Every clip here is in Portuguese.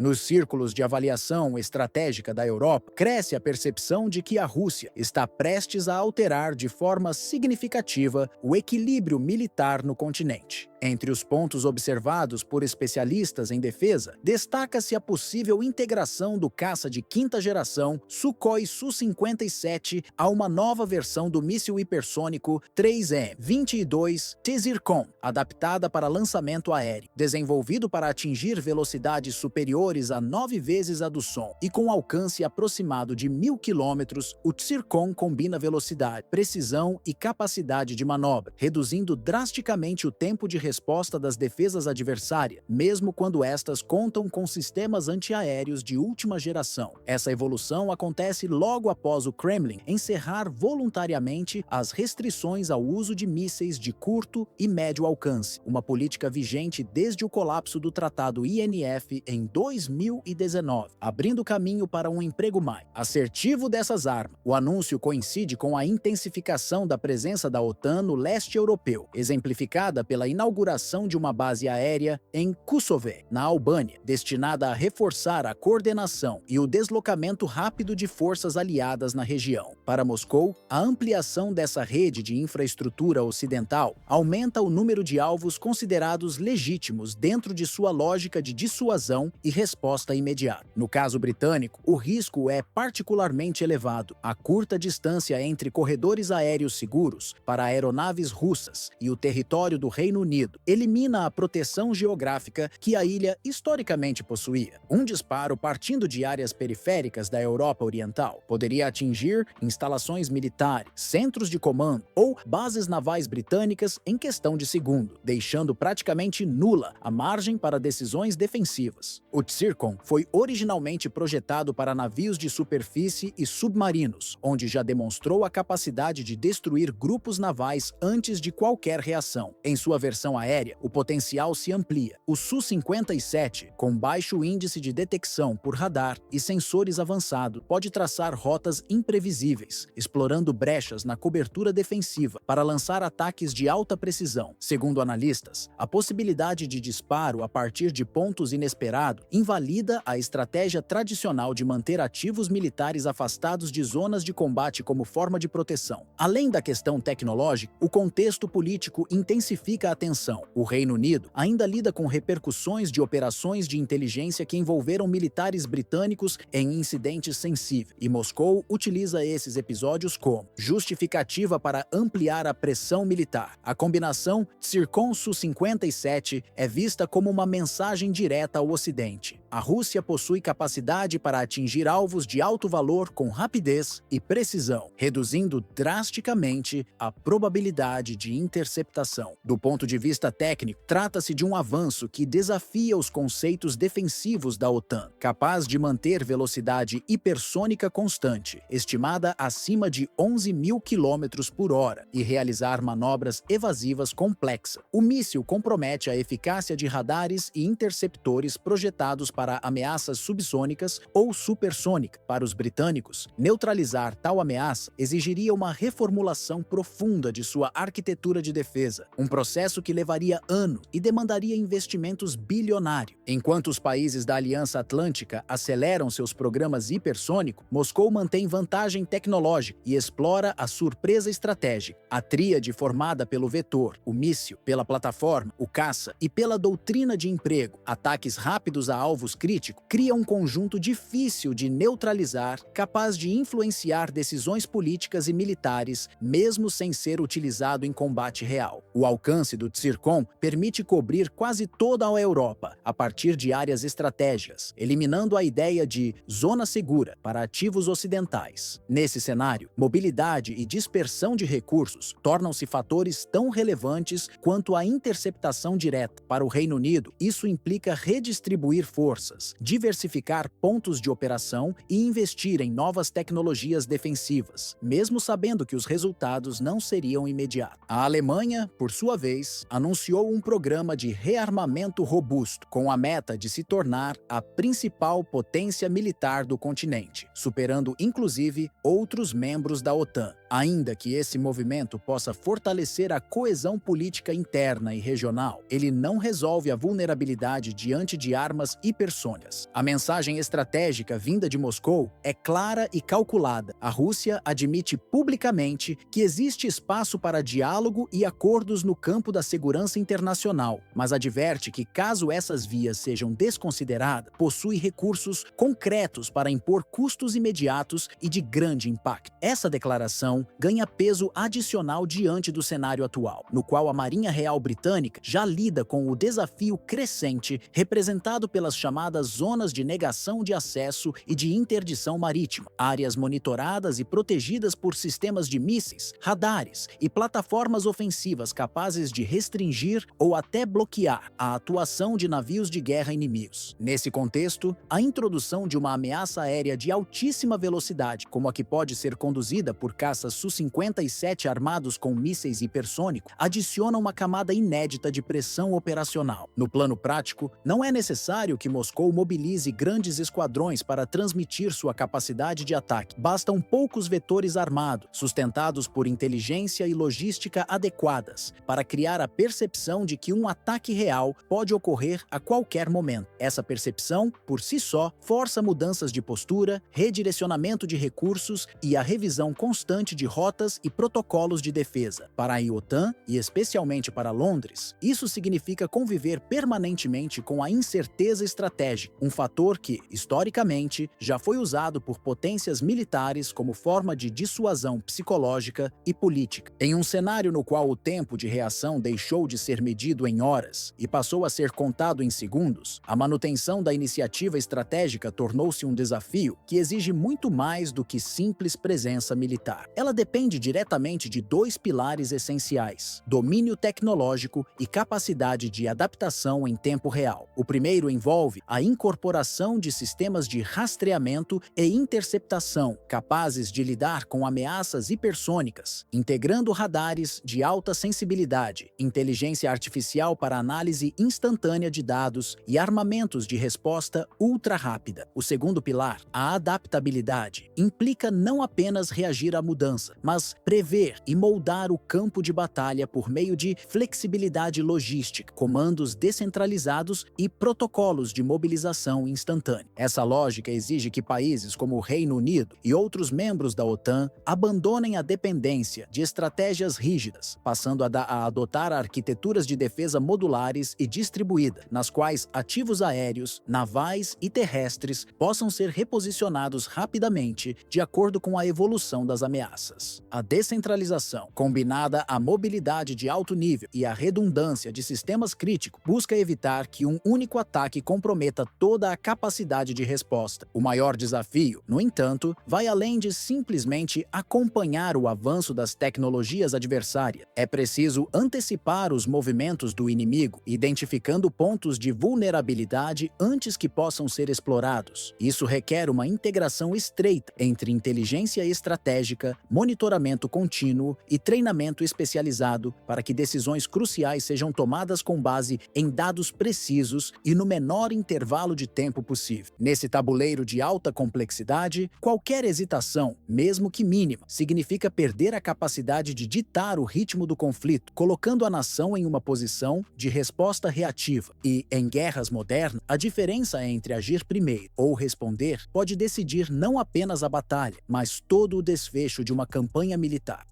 Nos círculos de avaliação estratégica da Europa, cresce a percepção de que a Rússia está prestes a alterar de forma significativa o equilíbrio militar no continente. Entre os pontos observados por especialistas em defesa, destaca-se a possível integração do caça de quinta geração Sukhoi Su-57 a uma nova versão do míssil hipersônico 3M-22 Tzirkon, adaptada para lançamento aéreo. Desenvolvido para atingir velocidades superiores a 9 vezes a do som e com alcance aproximado de 1.000 km, o Tzirkon combina velocidade, precisão e capacidade de manobra, reduzindo drasticamente o tempo de resposta das defesas adversárias, mesmo quando estas contam com sistemas antiaéreos de última geração. Essa evolução acontece logo após o Kremlin encerrar voluntariamente as restrições ao uso de mísseis de curto e médio alcance, uma política vigente desde o colapso do Tratado INF em 2019, abrindo caminho para um emprego mais assertivo dessas armas. O anúncio coincide com a intensificação da presença da OTAN no leste europeu, exemplificada pela inauguração de uma base aérea em Kosovo, na Albânia, destinada a reforçar a coordenação e o deslocamento rápido de forças aliadas na região. Para Moscou, a ampliação dessa rede de infraestrutura ocidental aumenta o número de alvos considerados legítimos dentro de sua lógica de dissuasão e resposta imediata. No caso britânico, o risco é particularmente elevado. A curta distância entre corredores aéreos seguros para aeronaves russas e o território do Reino Unido elimina a proteção geográfica que a ilha historicamente possuía. Um disparo partindo de áreas periféricas da Europa Oriental poderia atingir instalações militares, centros de comando ou bases navais britânicas em questão de segundo, deixando praticamente nula a margem para decisões defensivas. O Tzirkon foi originalmente projetado para navios de superfície e submarinos, onde já demonstrou a capacidade de destruir grupos navais antes de qualquer reação. Em sua versão aérea, o potencial se amplia. O Su-57, com baixo índice de detecção por radar e sensores avançados, pode traçar rotas imprevisíveis, explorando brechas na cobertura defensiva para lançar ataques de alta precisão. Segundo analistas, a possibilidade de disparo a partir de pontos inesperados invalida a estratégia tradicional de manter ativos militares afastados de zonas de combate como forma de proteção. Além da questão tecnológica, o contexto político intensifica a tensão. O Reino Unido ainda lida com repercussões de operações de inteligência que envolveram militares britânicos em incidentes sensíveis, e Moscou utiliza esses episódios como justificativa para ampliar a pressão militar. A combinação Tzirkon Su-57 é vista como uma mensagem direta ao Ocidente. A Rússia possui capacidade para atingir alvos de alto valor com rapidez e precisão, reduzindo drasticamente a probabilidade de interceptação. Do ponto de vista técnico, trata-se de um avanço que desafia os conceitos defensivos da OTAN, capaz de manter velocidade hipersônica constante, estimada acima de 11.000 km por hora, e realizar manobras evasivas complexas. O míssil compromete a eficácia de radares e interceptores projetados para ameaças subsônicas ou supersônicas. Para os britânicos, neutralizar tal ameaça exigiria uma reformulação profunda de sua arquitetura de defesa, um processo que levaria anos e demandaria investimentos bilionários. Enquanto os países da Aliança Atlântica aceleram seus programas hipersônicos, Moscou mantém vantagem tecnológica e explora a surpresa estratégica. A tríade formada pelo vetor, o míssil, pela plataforma, o caça e pela doutrina de emprego, ataques rápidos a alvos críticos, cria um conjunto difícil de neutralizar, capaz de influenciar decisões políticas e militares, mesmo sem ser utilizado em combate real. O alcance do Tzirkon permite cobrir quase toda a Europa, a partir de áreas estratégicas, eliminando a ideia de zona segura para ativos ocidentais. Nesse cenário, mobilidade e dispersão de recursos tornam-se fatores tão relevantes quanto a interceptação direta. Para o Reino Unido, isso implica redistribuir forças, diversificar pontos de operação e investir em novas tecnologias defensivas, mesmo sabendo que os resultados não seriam imediatos. A Alemanha, por sua vez, anunciou um programa de rearmamento robusto, com a meta de se tornar a principal potência militar do continente, superando inclusive outros membros da OTAN. Ainda que esse movimento possa fortalecer a coesão política interna e regional, ele não resolve a vulnerabilidade diante de armas hipersônicas hipersônicas. A mensagem estratégica vinda de Moscou é clara e calculada. A Rússia admite publicamente que existe espaço para diálogo e acordos no campo da segurança internacional, mas adverte que, caso essas vias sejam desconsideradas, possui recursos concretos para impor custos imediatos e de grande impacto. Essa declaração ganha peso adicional diante do cenário atual, no qual a Marinha Real Britânica já lida com o desafio crescente representado pelas chamadas zonas de negação de acesso e de interdição marítima, áreas monitoradas e protegidas por sistemas de mísseis, radares e plataformas ofensivas capazes de restringir ou até bloquear a atuação de navios de guerra inimigos. Nesse contexto, a introdução de uma ameaça aérea de altíssima velocidade, como a que pode ser conduzida por caças Su-57 armados com mísseis hipersônicos, adiciona uma camada inédita de pressão operacional. No plano prático, não é necessário que Moscou mobilize grandes esquadrões para transmitir sua capacidade de ataque. Bastam poucos vetores armados, sustentados por inteligência e logística adequadas, para criar a percepção de que um ataque real pode ocorrer a qualquer momento. Essa percepção, por si só, força mudanças de postura, redirecionamento de recursos e a revisão constante de rotas e protocolos de defesa. Para a OTAN, e especialmente para Londres, isso significa conviver permanentemente com a incerteza estratégica, um fator que, historicamente, já foi usado por potências militares como forma de dissuasão psicológica e política. Em um cenário no qual o tempo de reação deixou de ser medido em horas e passou a ser contado em segundos, a manutenção da iniciativa estratégica tornou-se um desafio que exige muito mais do que simples presença militar. Ela depende diretamente de dois pilares essenciais: domínio tecnológico e capacidade de adaptação em tempo real. O primeiro envolve a incorporação de sistemas de rastreamento e interceptação capazes de lidar com ameaças hipersônicas, integrando radares de alta sensibilidade, inteligência artificial para análise instantânea de dados e armamentos de resposta ultra rápida. O segundo pilar, a adaptabilidade, implica não apenas reagir à mudança, mas prever e moldar o campo de batalha por meio de flexibilidade logística, comandos descentralizados e protocolos de mobilização instantânea. Essa lógica exige que países como o Reino Unido e outros membros da OTAN abandonem a dependência de estratégias rígidas, passando a adotar arquiteturas de defesa modulares e distribuídas, nas quais ativos aéreos, navais e terrestres possam ser reposicionados rapidamente de acordo com a evolução das ameaças. A descentralização, combinada à mobilidade de alto nível e à redundância de sistemas críticos, busca evitar que um único ataque comprometa toda a capacidade de resposta. O maior desafio, no entanto, vai além de simplesmente acompanhar o avanço das tecnologias adversárias. É preciso antecipar os movimentos do inimigo, identificando pontos de vulnerabilidade antes que possam ser explorados. Isso requer uma integração estreita entre inteligência estratégica, monitoramento contínuo e treinamento especializado para que decisões cruciais sejam tomadas com base em dados precisos e no menor intervalo de tempo possível. Nesse tabuleiro de alta complexidade, qualquer hesitação, mesmo que mínima, significa perder a capacidade de ditar o ritmo do conflito, colocando a nação em uma posição de resposta reativa. E, em guerras modernas, a diferença entre agir primeiro ou responder pode decidir não apenas a batalha, mas todo o desfecho de uma campanha militar.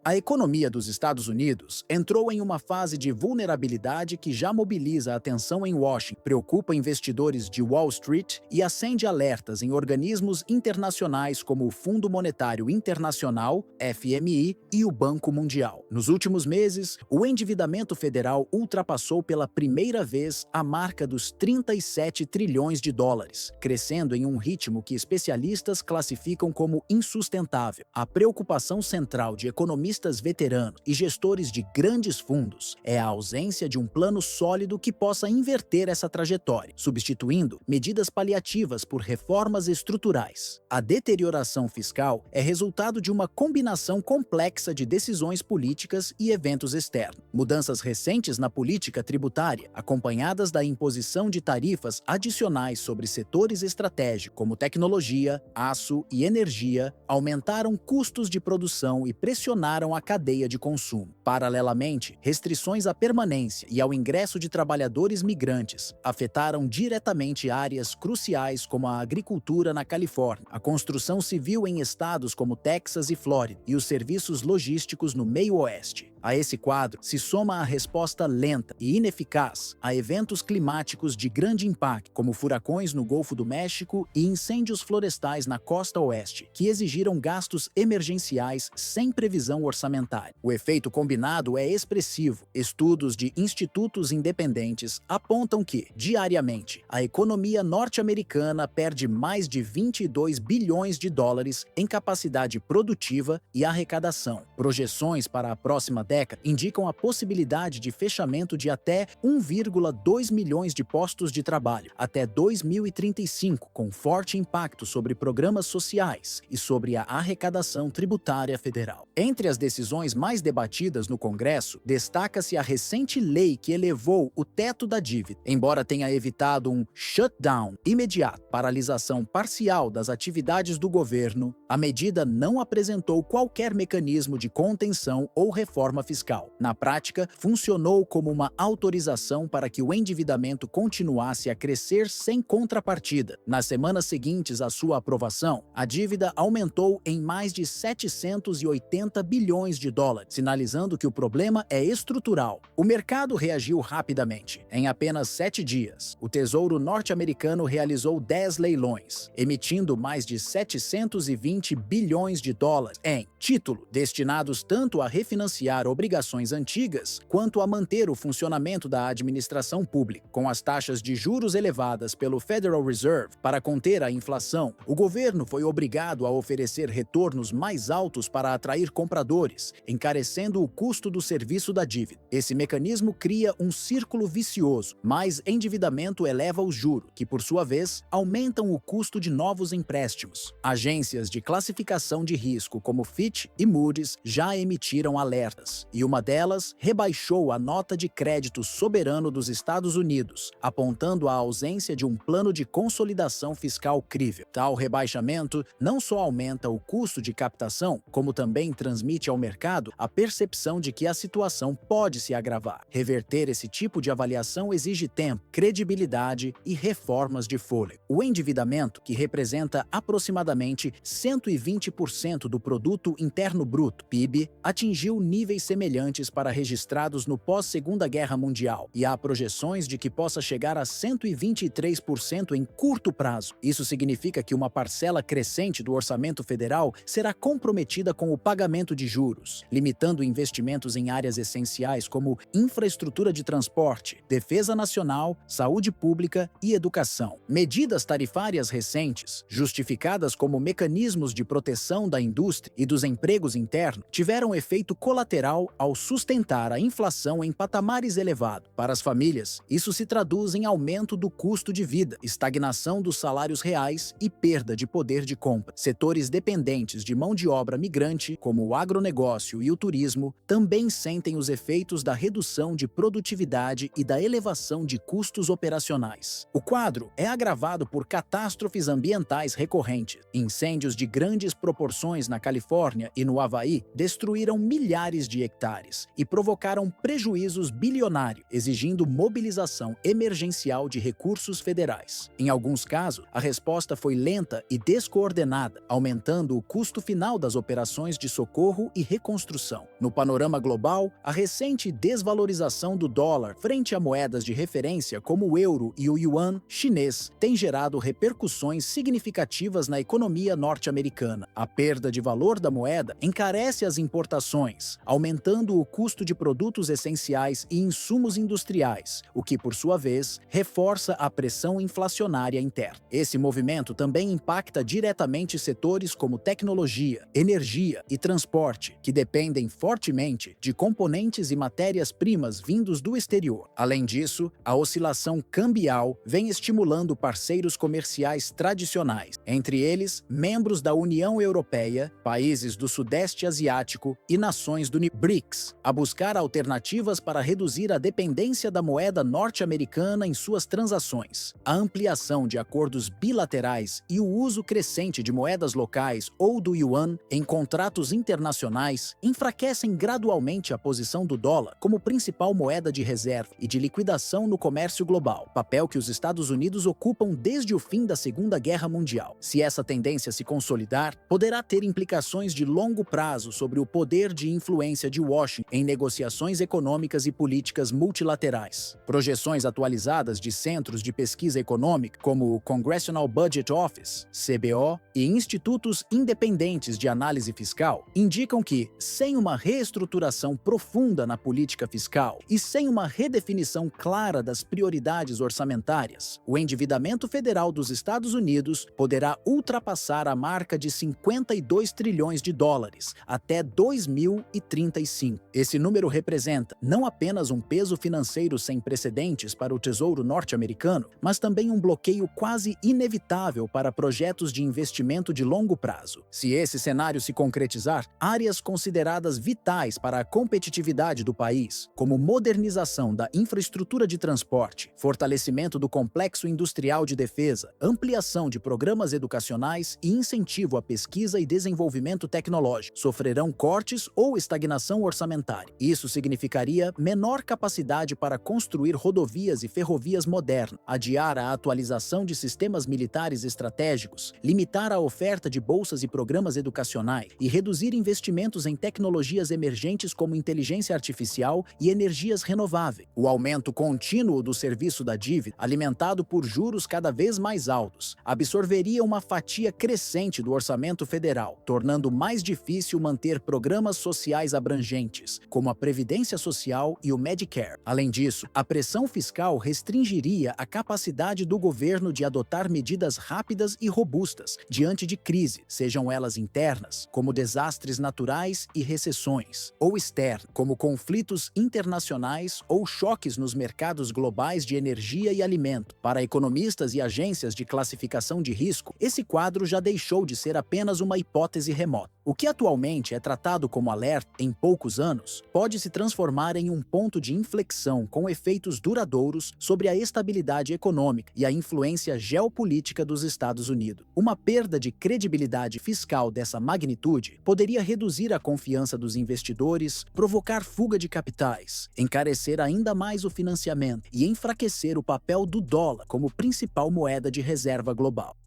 A economia dos Estados Unidos entrou em uma fase de vulnerabilidade que já mobiliza a atenção em Washington, preocupa investidores de Wall Street e acende alertas em organismos internacionais como o Fundo Monetário Internacional, FMI, e o Banco Mundial. Nos últimos meses, o endividamento federal ultrapassou pela primeira vez a marca dos 37 trilhões de dólares, crescendo em um ritmo que especialistas classificam como insustentável. A preocupação central de economistas veteranos e gestores de grandes fundos é a ausência de um plano sólido que possa inverter essa trajetória, substituindo medidas paliativas por reformas estruturais. A deterioração fiscal é resultado de uma combinação complexa de decisões políticas e eventos externos. Mudanças recentes na política tributária, acompanhadas da imposição de tarifas adicionais sobre setores estratégicos como tecnologia, aço e energia, aumentaram custos de produção e pressionaram afetaram a cadeia de consumo. Paralelamente, restrições à permanência e ao ingresso de trabalhadores migrantes afetaram diretamente áreas cruciais como a agricultura na Califórnia, a construção civil em estados como Texas e Flórida e os serviços logísticos no meio-oeste. A esse quadro se soma a resposta lenta e ineficaz a eventos climáticos de grande impacto, como furacões no Golfo do México e incêndios florestais na costa oeste, que exigiram gastos emergenciais sem previsão orçamentária. O efeito combinado é expressivo. Estudos de institutos independentes apontam que, diariamente, a economia norte-americana perde mais de 22 bilhões de dólares em capacidade produtiva e arrecadação. Projeções para a próxima década indicam a possibilidade de fechamento de até 1,2 milhões de postos de trabalho até 2035, com forte impacto sobre programas sociais e sobre a arrecadação tributária federal. Entre as decisões mais debatidas no Congresso, destaca-se a recente lei que elevou o teto da dívida. Embora tenha evitado um shutdown imediato, paralisação parcial das atividades do governo, a medida não apresentou qualquer mecanismo de contenção ou reforma fiscal. Na prática, funcionou como uma autorização para que o endividamento continuasse a crescer sem contrapartida. Nas semanas seguintes à sua aprovação, a dívida aumentou em mais de 780 bilhões de dólares, sinalizando que o problema é estrutural. O mercado reagiu rapidamente. Em apenas 7 dias, o Tesouro norte-americano realizou 10 leilões, emitindo mais de 720 bilhões de dólares em título, destinados tanto a refinanciar obrigações antigas quanto a manter o funcionamento da administração pública. Com as taxas de juros elevadas pelo Federal Reserve para conter a inflação, o governo foi obrigado a oferecer retornos mais altos para atrair compradores, encarecendo o custo do serviço da dívida. Esse mecanismo cria um círculo vicioso. Mais endividamento eleva o juro, que por sua vez aumentam o custo de novos empréstimos. Agências de classificação de risco como Fitch e Moody's já emitiram alertas, e uma delas rebaixou a nota de crédito soberano dos Estados Unidos, apontando a ausência de um plano de consolidação fiscal crível. Tal rebaixamento não só aumenta o custo de captação, como também transmite ao mercado a percepção de que a situação pode se agravar. Reverter esse tipo de avaliação exige tempo, credibilidade e reformas de fôlego. O endividamento, que representa aproximadamente 120% do produto interno bruto, PIB, atingiu níveis semelhantes para registrados no pós-Segunda Guerra Mundial, e há projeções de que possa chegar a 123% em curto prazo. Isso significa que uma parcela crescente do orçamento federal será comprometida com o pagamento de juros, limitando investimentos em áreas essenciais como infraestrutura de transporte, defesa nacional, saúde pública e educação. Medidas tarifárias recentes, justificadas como mecanismos de proteção da indústria e dos empregos internos, tiveram efeito colateral ao sustentar a inflação em patamares elevados. Para as famílias, isso se traduz em aumento do custo de vida, estagnação dos salários reais e perda de poder de compra. Setores dependentes de mão de obra migrante, como o agronegócio e o turismo, também sentem os efeitos da redução de produtividade e da elevação de custos operacionais. O quadro é agravado por catástrofes ambientais recorrentes. Incêndios de grandes proporções na Califórnia e no Havaí destruíram milhares de hectares e provocaram prejuízos bilionários, exigindo mobilização emergencial de recursos federais. Em alguns casos, a resposta foi lenta e descoordenada, aumentando o custo final das operações de socorro e reconstrução. No panorama global, a recente desvalorização do dólar frente a moedas de referência como o euro e o yuan chinês tem gerado repercussões significativas na economia norte-americana. A perda de valor da moeda encarece as importações, aumentando o custo de produtos essenciais e insumos industriais, o que, por sua vez, reforça a pressão inflacionária interna. Esse movimento também impacta diretamente setores como tecnologia, energia e transporte, que dependem fortemente de componentes e matérias-primas vindos do exterior. Além disso, a oscilação cambial vem estimulando parceiros comerciais tradicionais, entre eles membros da União Europeia, países do Sudeste Asiático e nações do BRICS, a buscar alternativas para reduzir a dependência da moeda norte-americana em suas transações. A ampliação de acordos bilaterais e o uso crescente de moedas locais ou do yuan em contratos internacionais internacionais enfraquecem gradualmente a posição do dólar como principal moeda de reserva e de liquidação no comércio global, papel que os Estados Unidos ocupam desde o fim da Segunda Guerra Mundial. Se essa tendência se consolidar, poderá ter implicações de longo prazo sobre o poder de influência de Washington em negociações econômicas e políticas multilaterais. Projeções atualizadas de centros de pesquisa econômica, como o Congressional Budget Office, CBO, e institutos independentes de análise fiscal, indicam que, sem uma reestruturação profunda na política fiscal e sem uma redefinição clara das prioridades orçamentárias, o endividamento federal dos Estados Unidos poderá ultrapassar a marca de 52 trilhões de dólares até 2035. Esse número representa não apenas um peso financeiro sem precedentes para o Tesouro norte-americano, mas também um bloqueio quase inevitável para projetos de investimento de longo prazo. Se esse cenário se concretizar, áreas consideradas vitais para a competitividade do país, como modernização da infraestrutura de transporte, fortalecimento do complexo industrial de defesa, ampliação de programas educacionais e incentivo à pesquisa e desenvolvimento tecnológico, sofrerão cortes ou estagnação orçamentária. Isso significaria menor capacidade para construir rodovias e ferrovias modernas, adiar a atualização de sistemas militares estratégicos, limitar a oferta de bolsas e programas educacionais e reduzir investimentos em tecnologias emergentes como inteligência artificial e energias renováveis. O aumento contínuo do serviço da dívida, alimentado por juros cada vez mais altos, absorveria uma fatia crescente do orçamento federal, tornando mais difícil manter programas sociais abrangentes, como a Previdência Social e o Medicare. Além disso, a pressão fiscal restringiria a capacidade do governo de adotar medidas rápidas e robustas diante de crise, sejam elas internas, como desastres naturais e recessões, ou externas, como conflitos internacionais ou choques nos mercados globais de energia e alimento. Para economistas e agências de classificação de risco, esse quadro já deixou de ser apenas uma hipótese remota. O que atualmente é tratado como alerta em poucos anos pode se transformar em um ponto de inflexão com efeitos duradouros sobre a estabilidade econômica e a influência geopolítica dos Estados Unidos. Uma perda de credibilidade fiscal dessa magnitude poderia reduzir a confiança dos investidores, provocar fuga de capitais, encarecer ainda mais o financiamento e enfraquecer o papel do dólar como principal moeda de reserva global.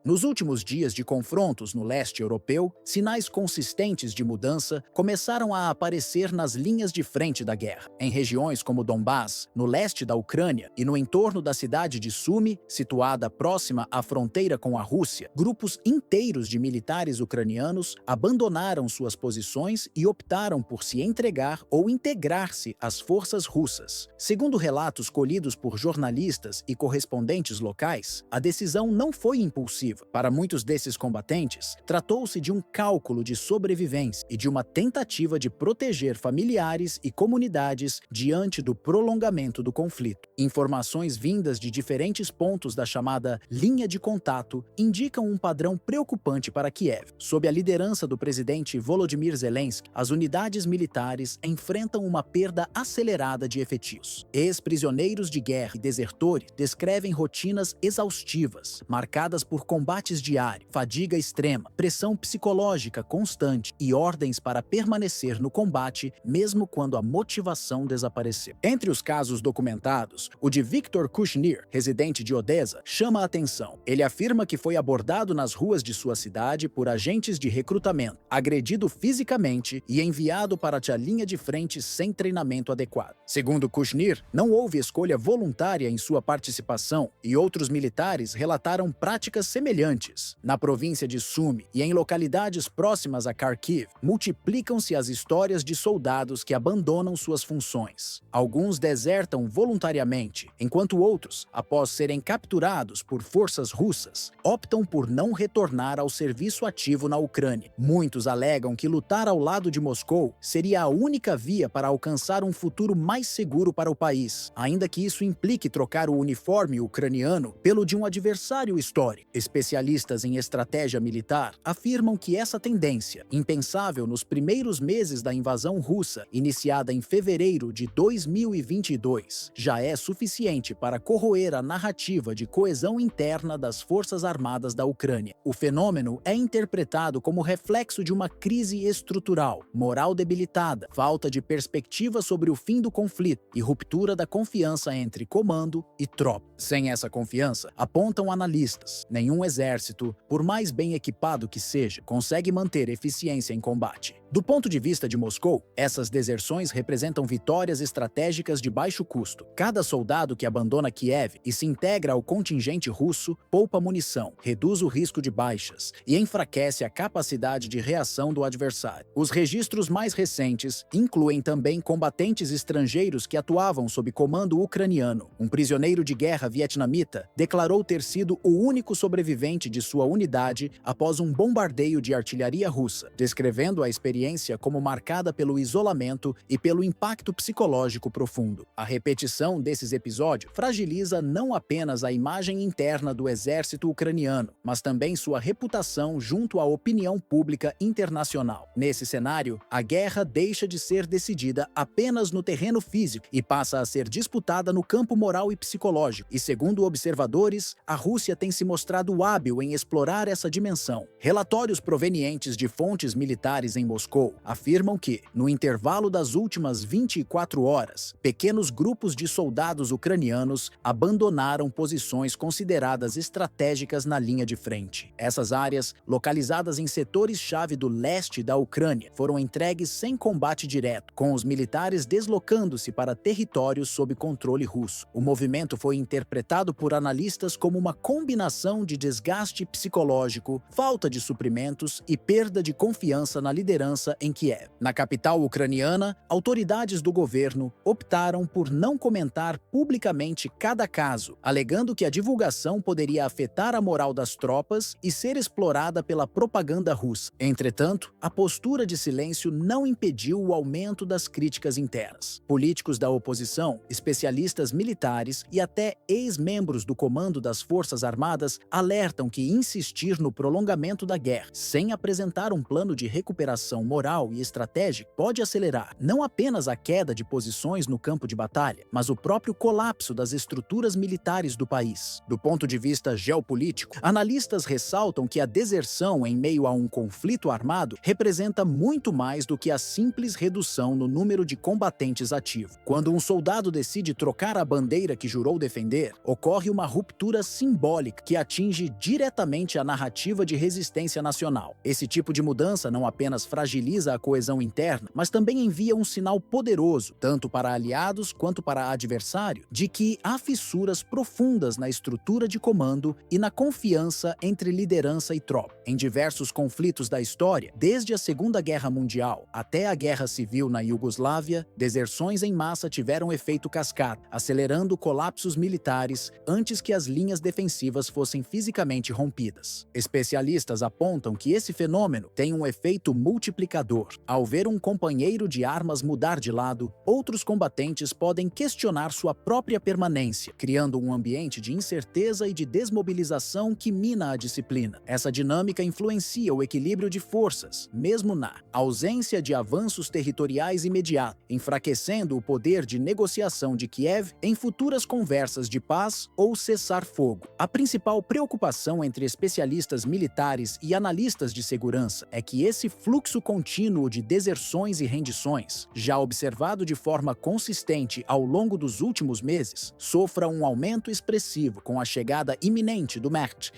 Nos últimos dias de confrontos no leste europeu, sinais consistentes de mudança começaram a aparecer nas linhas de frente da guerra. Em regiões como Donbás, no leste da Ucrânia e no entorno da cidade de Sumy, situada próxima à fronteira com a Rússia, grupos inteiros de militares ucranianos abandonaram suas posições e optaram por se entregar ou integrar-se às forças russas. Segundo relatos colhidos por jornalistas e correspondentes locais, a decisão não foi impulsiva. Para muitos desses combatentes, tratou-se de um cálculo de sobrevivência e de uma tentativa de proteger familiares e comunidades diante do prolongamento do conflito. Informações vindas de diferentes pontos da chamada linha de contato indicam um padrão preocupante para Kiev. Sob a liderança do presidente Volodymyr Zelensky, as unidades militares enfrentam uma perda acelerada de efetivos. Ex-prisioneiros de guerra e desertores descrevem rotinas exaustivas, marcadas por combates diários, fadiga extrema, pressão psicológica constante e ordens para permanecer no combate mesmo quando a motivação desapareceu. Entre os casos documentados, o de Viktor Kushnir, residente de Odessa, chama a atenção. Ele afirma que foi abordado nas ruas de sua cidade por agentes de recrutamento, agredido fisicamente e enviado para a linha de frente sem treinamento adequado. Segundo Kushnir, não houve escolha voluntária em sua participação e outros militares relataram práticas semelhantes. Na província de Sumy e em localidades próximas a Kharkiv, multiplicam-se as histórias de soldados que abandonam suas funções. Alguns desertam voluntariamente, enquanto outros, após serem capturados por forças russas, optam por não retornar ao serviço ativo na Ucrânia. Muitos alegam que lutar ao lado de Moscou seria a única via para alcançar um futuro mais seguro para o país, ainda que isso implique trocar o uniforme ucraniano pelo de um adversário histórico. Especialistas em estratégia militar afirmam que essa tendência, impensável nos primeiros meses da invasão russa, iniciada em fevereiro de 2022, já é suficiente para corroer a narrativa de coesão interna das Forças Armadas da Ucrânia. O fenômeno é interpretado como reflexo de uma crise estrutural, moral debilitada, falta de perspectiva sobre o fim do conflito e ruptura da confiança entre comando e tropa. Sem essa confiança, apontam analistas, nenhum exército, por mais bem equipado que seja, consegue manter eficiência em combate. Do ponto de vista de Moscou, essas deserções representam vitórias estratégicas de baixo custo. Cada soldado que abandona Kiev e se integra ao contingente russo poupa munição, reduz o risco de baixas e enfraquece a capacidade de reação do adversário. Os registros mais recentes incluem também combatentes estrangeiros que atuavam sob comando ucraniano. Um prisioneiro de guerra vietnamita declarou ter sido o único sobrevivente de sua unidade após um bombardeio de artilharia russa, descrevendo a experiência como marcada pelo isolamento e pelo impacto psicológico profundo. A repetição desses episódios fragiliza não apenas a imagem interna do exército ucraniano, mas também sua reputação junto à opinião pública internacional. Nesse cenário, a guerra deixa de ser decidida apenas no terreno físico e passa a ser disputada no campo moral e psicológico. E segundo observadores, a Rússia tem se mostrado hábil em explorar essa dimensão. Relatórios provenientes de fontes militares em Moscou afirmam que, no intervalo das últimas 24 horas, pequenos grupos de soldados ucranianos abandonaram posições consideradas estratégicas na linha de frente. Essas áreas, localizadas em setores-chave do leste da Ucrânia, foram entregues sem combate direto, com os militares deslocando-se para territórios sob controle russo. O movimento foi interpretado por analistas como uma combinação de desgaste psicológico, falta de suprimentos e perda de confiança na liderança em Kiev. Na capital ucraniana, autoridades do governo optaram por não comentar publicamente cada caso, alegando que a divulgação poderia afetar a moral das tropas e ser explorada pela propaganda russa. Entretanto, a postura de silêncio não impediu o aumento das críticas internas. Políticos da oposição, especialistas militares e até ex-membros do comando das Forças Armadas alertam que insistir no prolongamento da guerra, sem apresentar um plano de recuperação moral e estratégica, pode acelerar não apenas a queda de posições no campo de batalha, mas o próprio colapso das estruturas militares do país. Do ponto de vista geopolítico, analistas ressaltam que a deserção em meio a um conflito armado representa muito mais do que a simples redução no número de combatentes ativos. Quando um soldado decide trocar a bandeira que jurou defender, ocorre uma ruptura simbólica que atinge diretamente a narrativa de resistência nacional. Esse tipo de mudança não apenas fragiliza a coesão interna, mas também envia um sinal poderoso, tanto para aliados quanto para adversário, de que há fissuras profundas na estrutura de comando e na confiança entre liderança e tropa. Em diversos conflitos da história, desde a Segunda Guerra Mundial até a Guerra Civil na Iugoslávia, deserções em massa tiveram efeito cascata, acelerando colapsos militares antes que as linhas defensivas fossem fisicamente rompidas. Especialistas apontam que esse fenômeno tem um efeito multiplicador. Ao ver um companheiro de armas mudar de lado, outros combatentes podem questionar sua própria permanência, criando um ambiente de incerteza e de desmobilização que mina a disciplina. Essa dinâmica influencia o equilíbrio de forças, mesmo na ausência de avanços territoriais imediatos, enfraquecendo o poder de negociação de Kiev em futuras conversas de paz ou cessar-fogo. A principal preocupação entre especialistas militares e analistas de segurança é que esse fluxo contínuo de deserções e rendições, já observado de forma consistente ao longo dos últimos meses, sofra um aumento expressivo com a chegada iminente do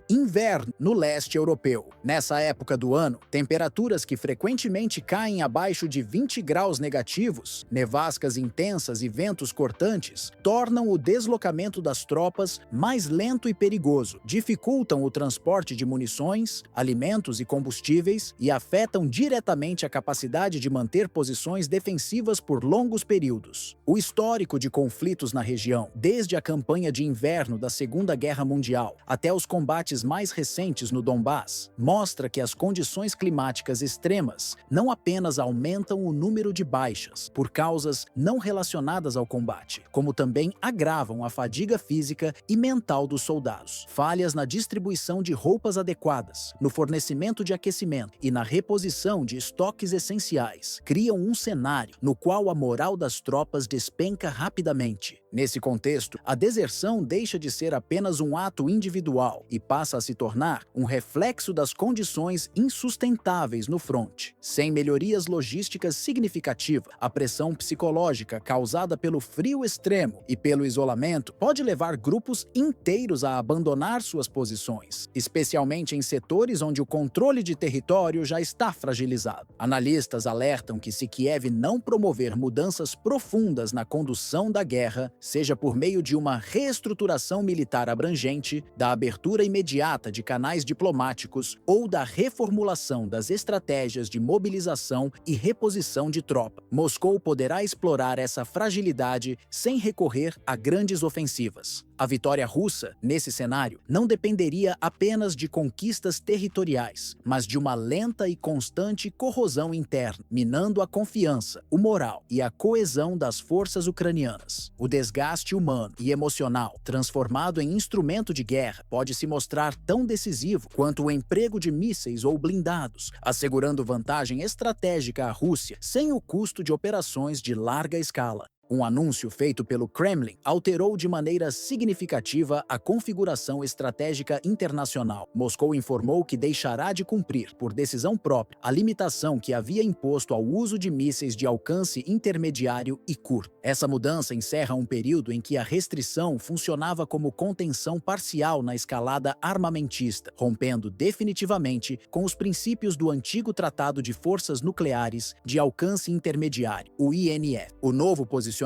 inverno no leste europeu. Nessa época do ano, temperaturas que frequentemente caem abaixo de 20 graus negativos, nevascas intensas e ventos cortantes, tornam o deslocamento das tropas mais lento e perigoso, dificultam o transporte de munições, alimentos e combustíveis e afetam diretamente rapidamente a capacidade de manter posições defensivas por longos períodos. O histórico de conflitos na região, desde a campanha de inverno da Segunda Guerra Mundial até os combates mais recentes no Donbass, mostra que as condições climáticas extremas não apenas aumentam o número de baixas por causas não relacionadas ao combate, como também agravam a fadiga física e mental dos soldados. Falhas na distribuição de roupas adequadas, no fornecimento de aquecimento e na reposição de estoques essenciais criam um cenário no qual a moral das tropas despenca rapidamente. Nesse contexto, a deserção deixa de ser apenas um ato individual e passa a se tornar um reflexo das condições insustentáveis no fronte. Sem melhorias logísticas significativas, a pressão psicológica causada pelo frio extremo e pelo isolamento pode levar grupos inteiros a abandonar suas posições, especialmente em setores onde o controle de território já está fragilizado. Analistas alertam que se Kiev não promover mudanças profundas na condução da guerra, seja por meio de uma reestruturação militar abrangente, da abertura imediata de canais diplomáticos ou da reformulação das estratégias de mobilização e reposição de tropa, Moscou poderá explorar essa fragilidade sem recorrer a grandes ofensivas. A vitória russa, nesse cenário, não dependeria apenas de conquistas territoriais, mas de uma lenta e constante corrosão interna, minando a confiança, o moral e a coesão das forças ucranianas. O desgaste humano e emocional, transformado em instrumento de guerra, pode se mostrar tão decisivo quanto o emprego de mísseis ou blindados, assegurando vantagem estratégica à Rússia sem o custo de operações de larga escala. Um anúncio feito pelo Kremlin alterou de maneira significativa a configuração estratégica internacional. Moscou informou que deixará de cumprir, por decisão própria, a limitação que havia imposto ao uso de mísseis de alcance intermediário e curto. Essa mudança encerra um período em que a restrição funcionava como contenção parcial na escalada armamentista, rompendo definitivamente com os princípios do antigo Tratado de Forças Nucleares de Alcance Intermediário, o INF. O novo posicionamento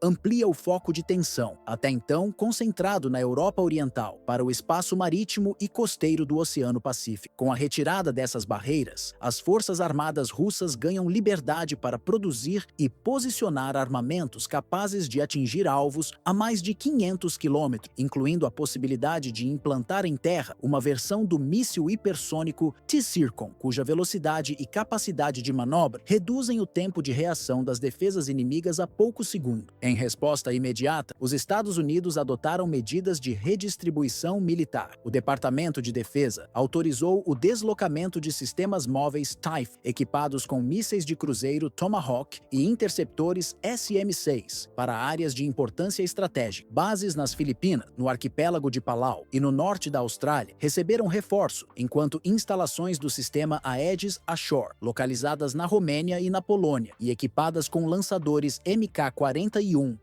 amplia o foco de tensão, até então concentrado na Europa Oriental, para o espaço marítimo e costeiro do Oceano Pacífico. Com a retirada dessas barreiras, as forças armadas russas ganham liberdade para produzir e posicionar armamentos capazes de atingir alvos a mais de 500 quilômetros, incluindo a possibilidade de implantar em terra uma versão do míssil hipersônico T-Zircon, cuja velocidade e capacidade de manobra reduzem o tempo de reação das defesas inimigas a poucos segundos. Em resposta imediata, os Estados Unidos adotaram medidas de redistribuição militar. O Departamento de Defesa autorizou o deslocamento de sistemas móveis Typhoon, equipados com mísseis de cruzeiro Tomahawk e interceptores SM-6, para áreas de importância estratégica. Bases nas Filipinas, no arquipélago de Palau e no norte da Austrália receberam reforço, enquanto instalações do sistema Aegis Ashore, localizadas na Romênia e na Polônia e equipadas com lançadores MK-41,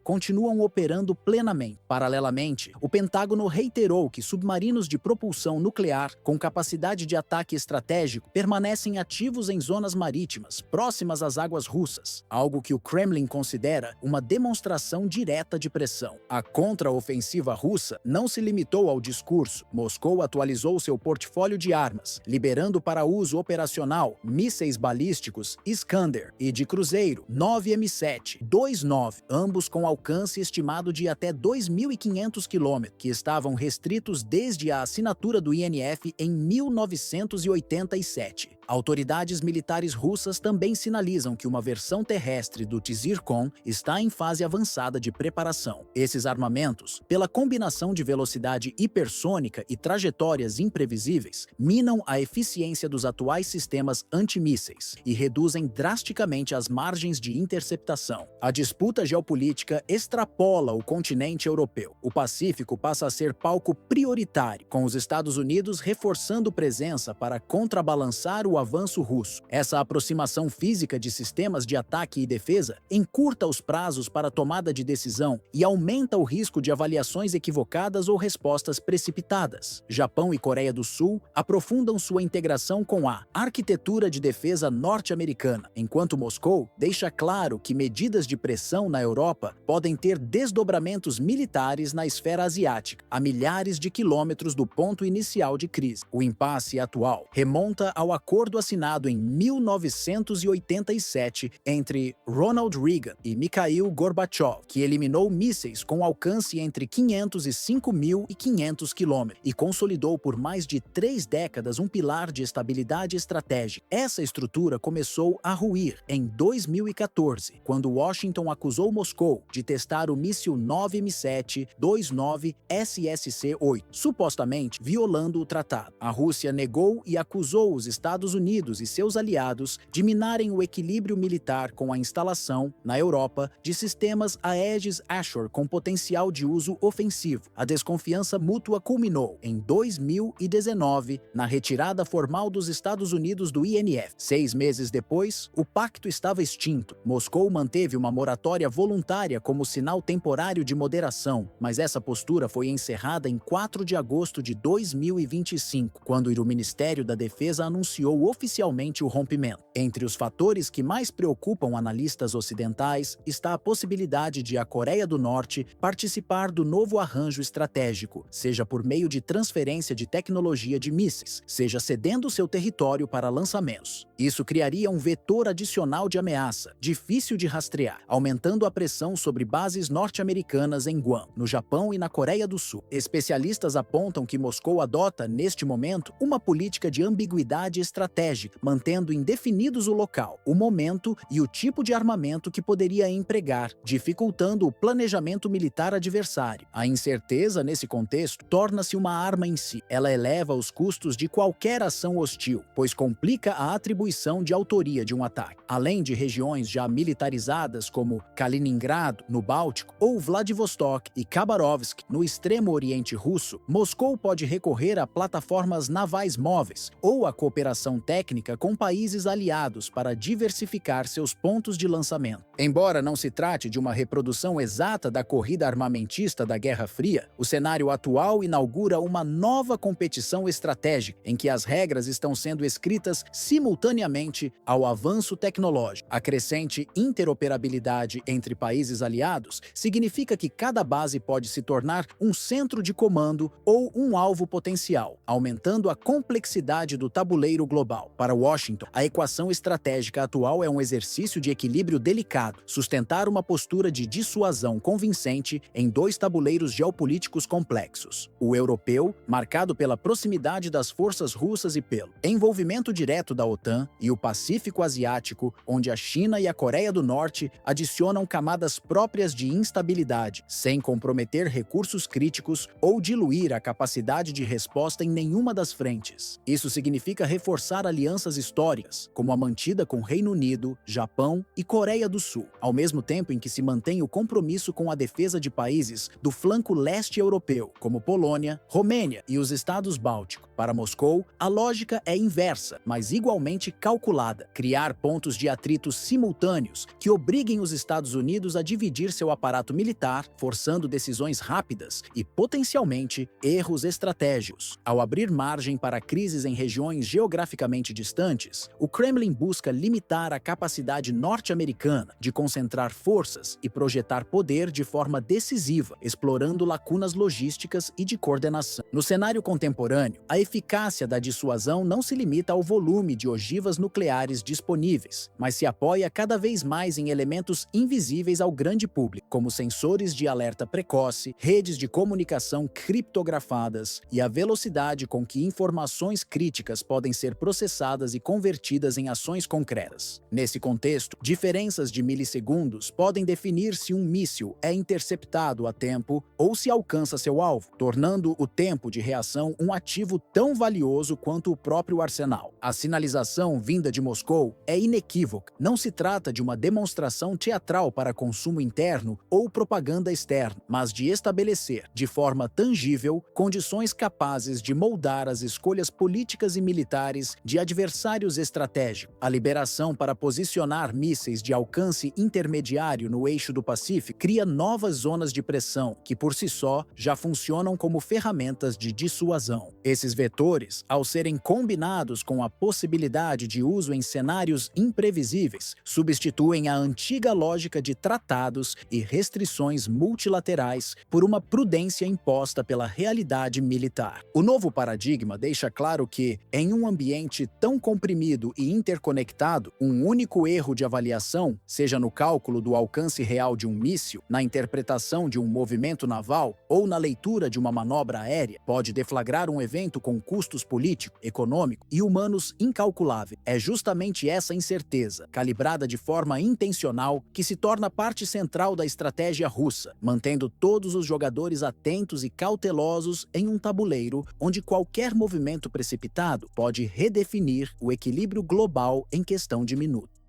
continuam operando plenamente. Paralelamente, o Pentágono reiterou que submarinos de propulsão nuclear com capacidade de ataque estratégico permanecem ativos em zonas marítimas próximas às águas russas, algo que o Kremlin considera uma demonstração direta de pressão. A contraofensiva russa não se limitou ao discurso. Moscou atualizou seu portfólio de armas, liberando para uso operacional mísseis balísticos Iskander e de cruzeiro 9M7-29, ambos com alcance estimado de até 2.500 quilômetros, que estavam restritos desde a assinatura do INF em 1987. Autoridades militares russas também sinalizam que uma versão terrestre do T-Zircon está em fase avançada de preparação. Esses armamentos, pela combinação de velocidade hipersônica e trajetórias imprevisíveis, minam a eficiência dos atuais sistemas antimísseis e reduzem drasticamente as margens de interceptação. A disputa geopolítica extrapola o continente europeu. O Pacífico passa a ser palco prioritário, com os Estados Unidos reforçando presença para contrabalançar o avanço russo. Essa aproximação física de sistemas de ataque e defesa encurta os prazos para tomada de decisão e aumenta o risco de avaliações equivocadas ou respostas precipitadas. Japão e Coreia do Sul aprofundam sua integração com a arquitetura de defesa norte-americana, enquanto Moscou deixa claro que medidas de pressão na Europa podem ter desdobramentos militares na esfera asiática, a milhares de quilômetros do ponto inicial de crise. O impasse atual remonta ao acordo acordo assinado em 1987 entre Ronald Reagan e Mikhail Gorbachev, que eliminou mísseis com alcance entre 500 e 5.500 quilômetros e consolidou por mais de 3 décadas um pilar de estabilidade estratégica. Essa estrutura começou a ruir em 2014, quando Washington acusou Moscou de testar o míssil 9M7-29 SSC-8, supostamente violando o tratado. A Rússia negou e acusou os Estados Unidos e seus aliados de minarem o equilíbrio militar com a instalação, na Europa, de sistemas Aegis Ashore com potencial de uso ofensivo. A desconfiança mútua culminou em 2019 na retirada formal dos Estados Unidos do INF. 6 meses depois, o pacto estava extinto. Moscou manteve uma moratória voluntária como sinal temporário de moderação, mas essa postura foi encerrada em 4 de agosto de 2025, quando o Ministério da Defesa anunciou oficialmente o rompimento. Entre os fatores que mais preocupam analistas ocidentais está a possibilidade de a Coreia do Norte participar do novo arranjo estratégico, seja por meio de transferência de tecnologia de mísseis, seja cedendo seu território para lançamentos. Isso criaria um vetor adicional de ameaça, difícil de rastrear, aumentando a pressão sobre bases norte-americanas em Guam, no Japão e na Coreia do Sul. Especialistas apontam que Moscou adota, neste momento, uma política de ambiguidade estratégica, mantendo indefinidos o local, o momento e o tipo de armamento que poderia empregar, dificultando o planejamento militar adversário. A incerteza, nesse contexto, torna-se uma arma em si. Ela eleva os custos de qualquer ação hostil, pois complica a atribuição de autoria de um ataque. Além de regiões já militarizadas como Kaliningrado, no Báltico, ou Vladivostok e Khabarovsk, no extremo oriente russo, Moscou pode recorrer a plataformas navais móveis ou a cooperação técnica com países aliados para diversificar seus pontos de lançamento. Embora não se trate de uma reprodução exata da corrida armamentista da Guerra Fria, o cenário atual inaugura uma nova competição estratégica em que as regras estão sendo escritas simultaneamente ao avanço tecnológico. A crescente interoperabilidade entre países aliados significa que cada base pode se tornar um centro de comando ou um alvo potencial, aumentando a complexidade do tabuleiro global. Para Washington, a equação estratégica atual é um exercício de equilíbrio delicado, sustentar uma postura de dissuasão convincente em 2 tabuleiros geopolíticos complexos. O europeu, marcado pela proximidade das forças russas e pelo envolvimento direto da OTAN, e o Pacífico Asiático, onde a China e a Coreia do Norte adicionam camadas próprias de instabilidade, sem comprometer recursos críticos ou diluir a capacidade de resposta em nenhuma das frentes. Isso significa reforçar alianças históricas, como a mantida com Reino Unido, Japão e Coreia do Sul, ao mesmo tempo em que se mantém o compromisso com a defesa de países do flanco leste europeu, como Polônia, Romênia e os estados bálticos. Para Moscou, a lógica é inversa, mas igualmente calculada: criar pontos de atrito simultâneos que obriguem os Estados Unidos a dividir seu aparato militar, forçando decisões rápidas e, potencialmente, erros estratégicos. Ao abrir margem para crises em regiões geograficamente distantes, o Kremlin busca limitar a capacidade norte-americana de concentrar forças e projetar poder de forma decisiva, explorando lacunas logísticas e de coordenação. No cenário contemporâneo, a eficácia da dissuasão não se limita ao volume de ogivas nucleares disponíveis, mas se apoia cada vez mais em elementos invisíveis ao grande público, como sensores de alerta precoce, redes de comunicação criptografadas e a velocidade com que informações críticas podem ser processadas e convertidas em ações concretas. Nesse contexto, diferenças de milissegundos podem definir se um míssil é interceptado a tempo ou se alcança seu alvo, tornando o tempo de reação um ativo tão valioso quanto o próprio arsenal. A sinalização vinda de Moscou é inequívoca. Não se trata de uma demonstração teatral para consumo interno ou propaganda externa, mas de estabelecer, de forma tangível, condições capazes de moldar as escolhas políticas e militares de adversários estratégicos. A liberação para posicionar mísseis de alcance intermediário no eixo do Pacífico cria novas zonas de pressão que, por si só, já funcionam como ferramentas de dissuasão. Esses vetores, ao serem combinados com a possibilidade de uso em cenários imprevisíveis, substituem a antiga lógica de tratados e restrições multilaterais por uma prudência imposta pela realidade militar. O novo paradigma deixa claro que, em um ambiente tão comprimido e interconectado, um único erro de avaliação, seja no cálculo do alcance real de um míssil, na interpretação de um movimento naval ou na leitura de uma manobra aérea, pode deflagrar um evento com custos político, econômico e humanos incalculáveis. É justamente essa incerteza, calibrada de forma intencional, que se torna parte central da estratégia russa, mantendo todos os jogadores atentos e cautelosos em um tabuleiro onde qualquer movimento precipitado pode redefinir o equilíbrio global em questão de minutos.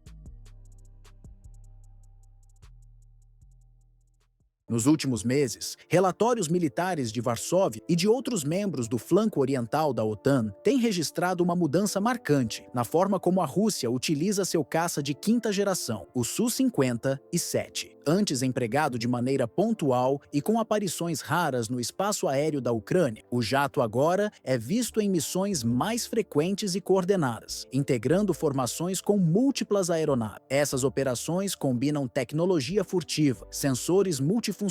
Nos últimos meses, relatórios militares de Varsóvia e de outros membros do flanco oriental da OTAN têm registrado uma mudança marcante na forma como a Rússia utiliza seu caça de quinta geração, o Su-57. Antes empregado de maneira pontual e com aparições raras no espaço aéreo da Ucrânia, o jato agora é visto em missões mais frequentes e coordenadas, integrando formações com múltiplas aeronaves. Essas operações combinam tecnologia furtiva, sensores multifuncionais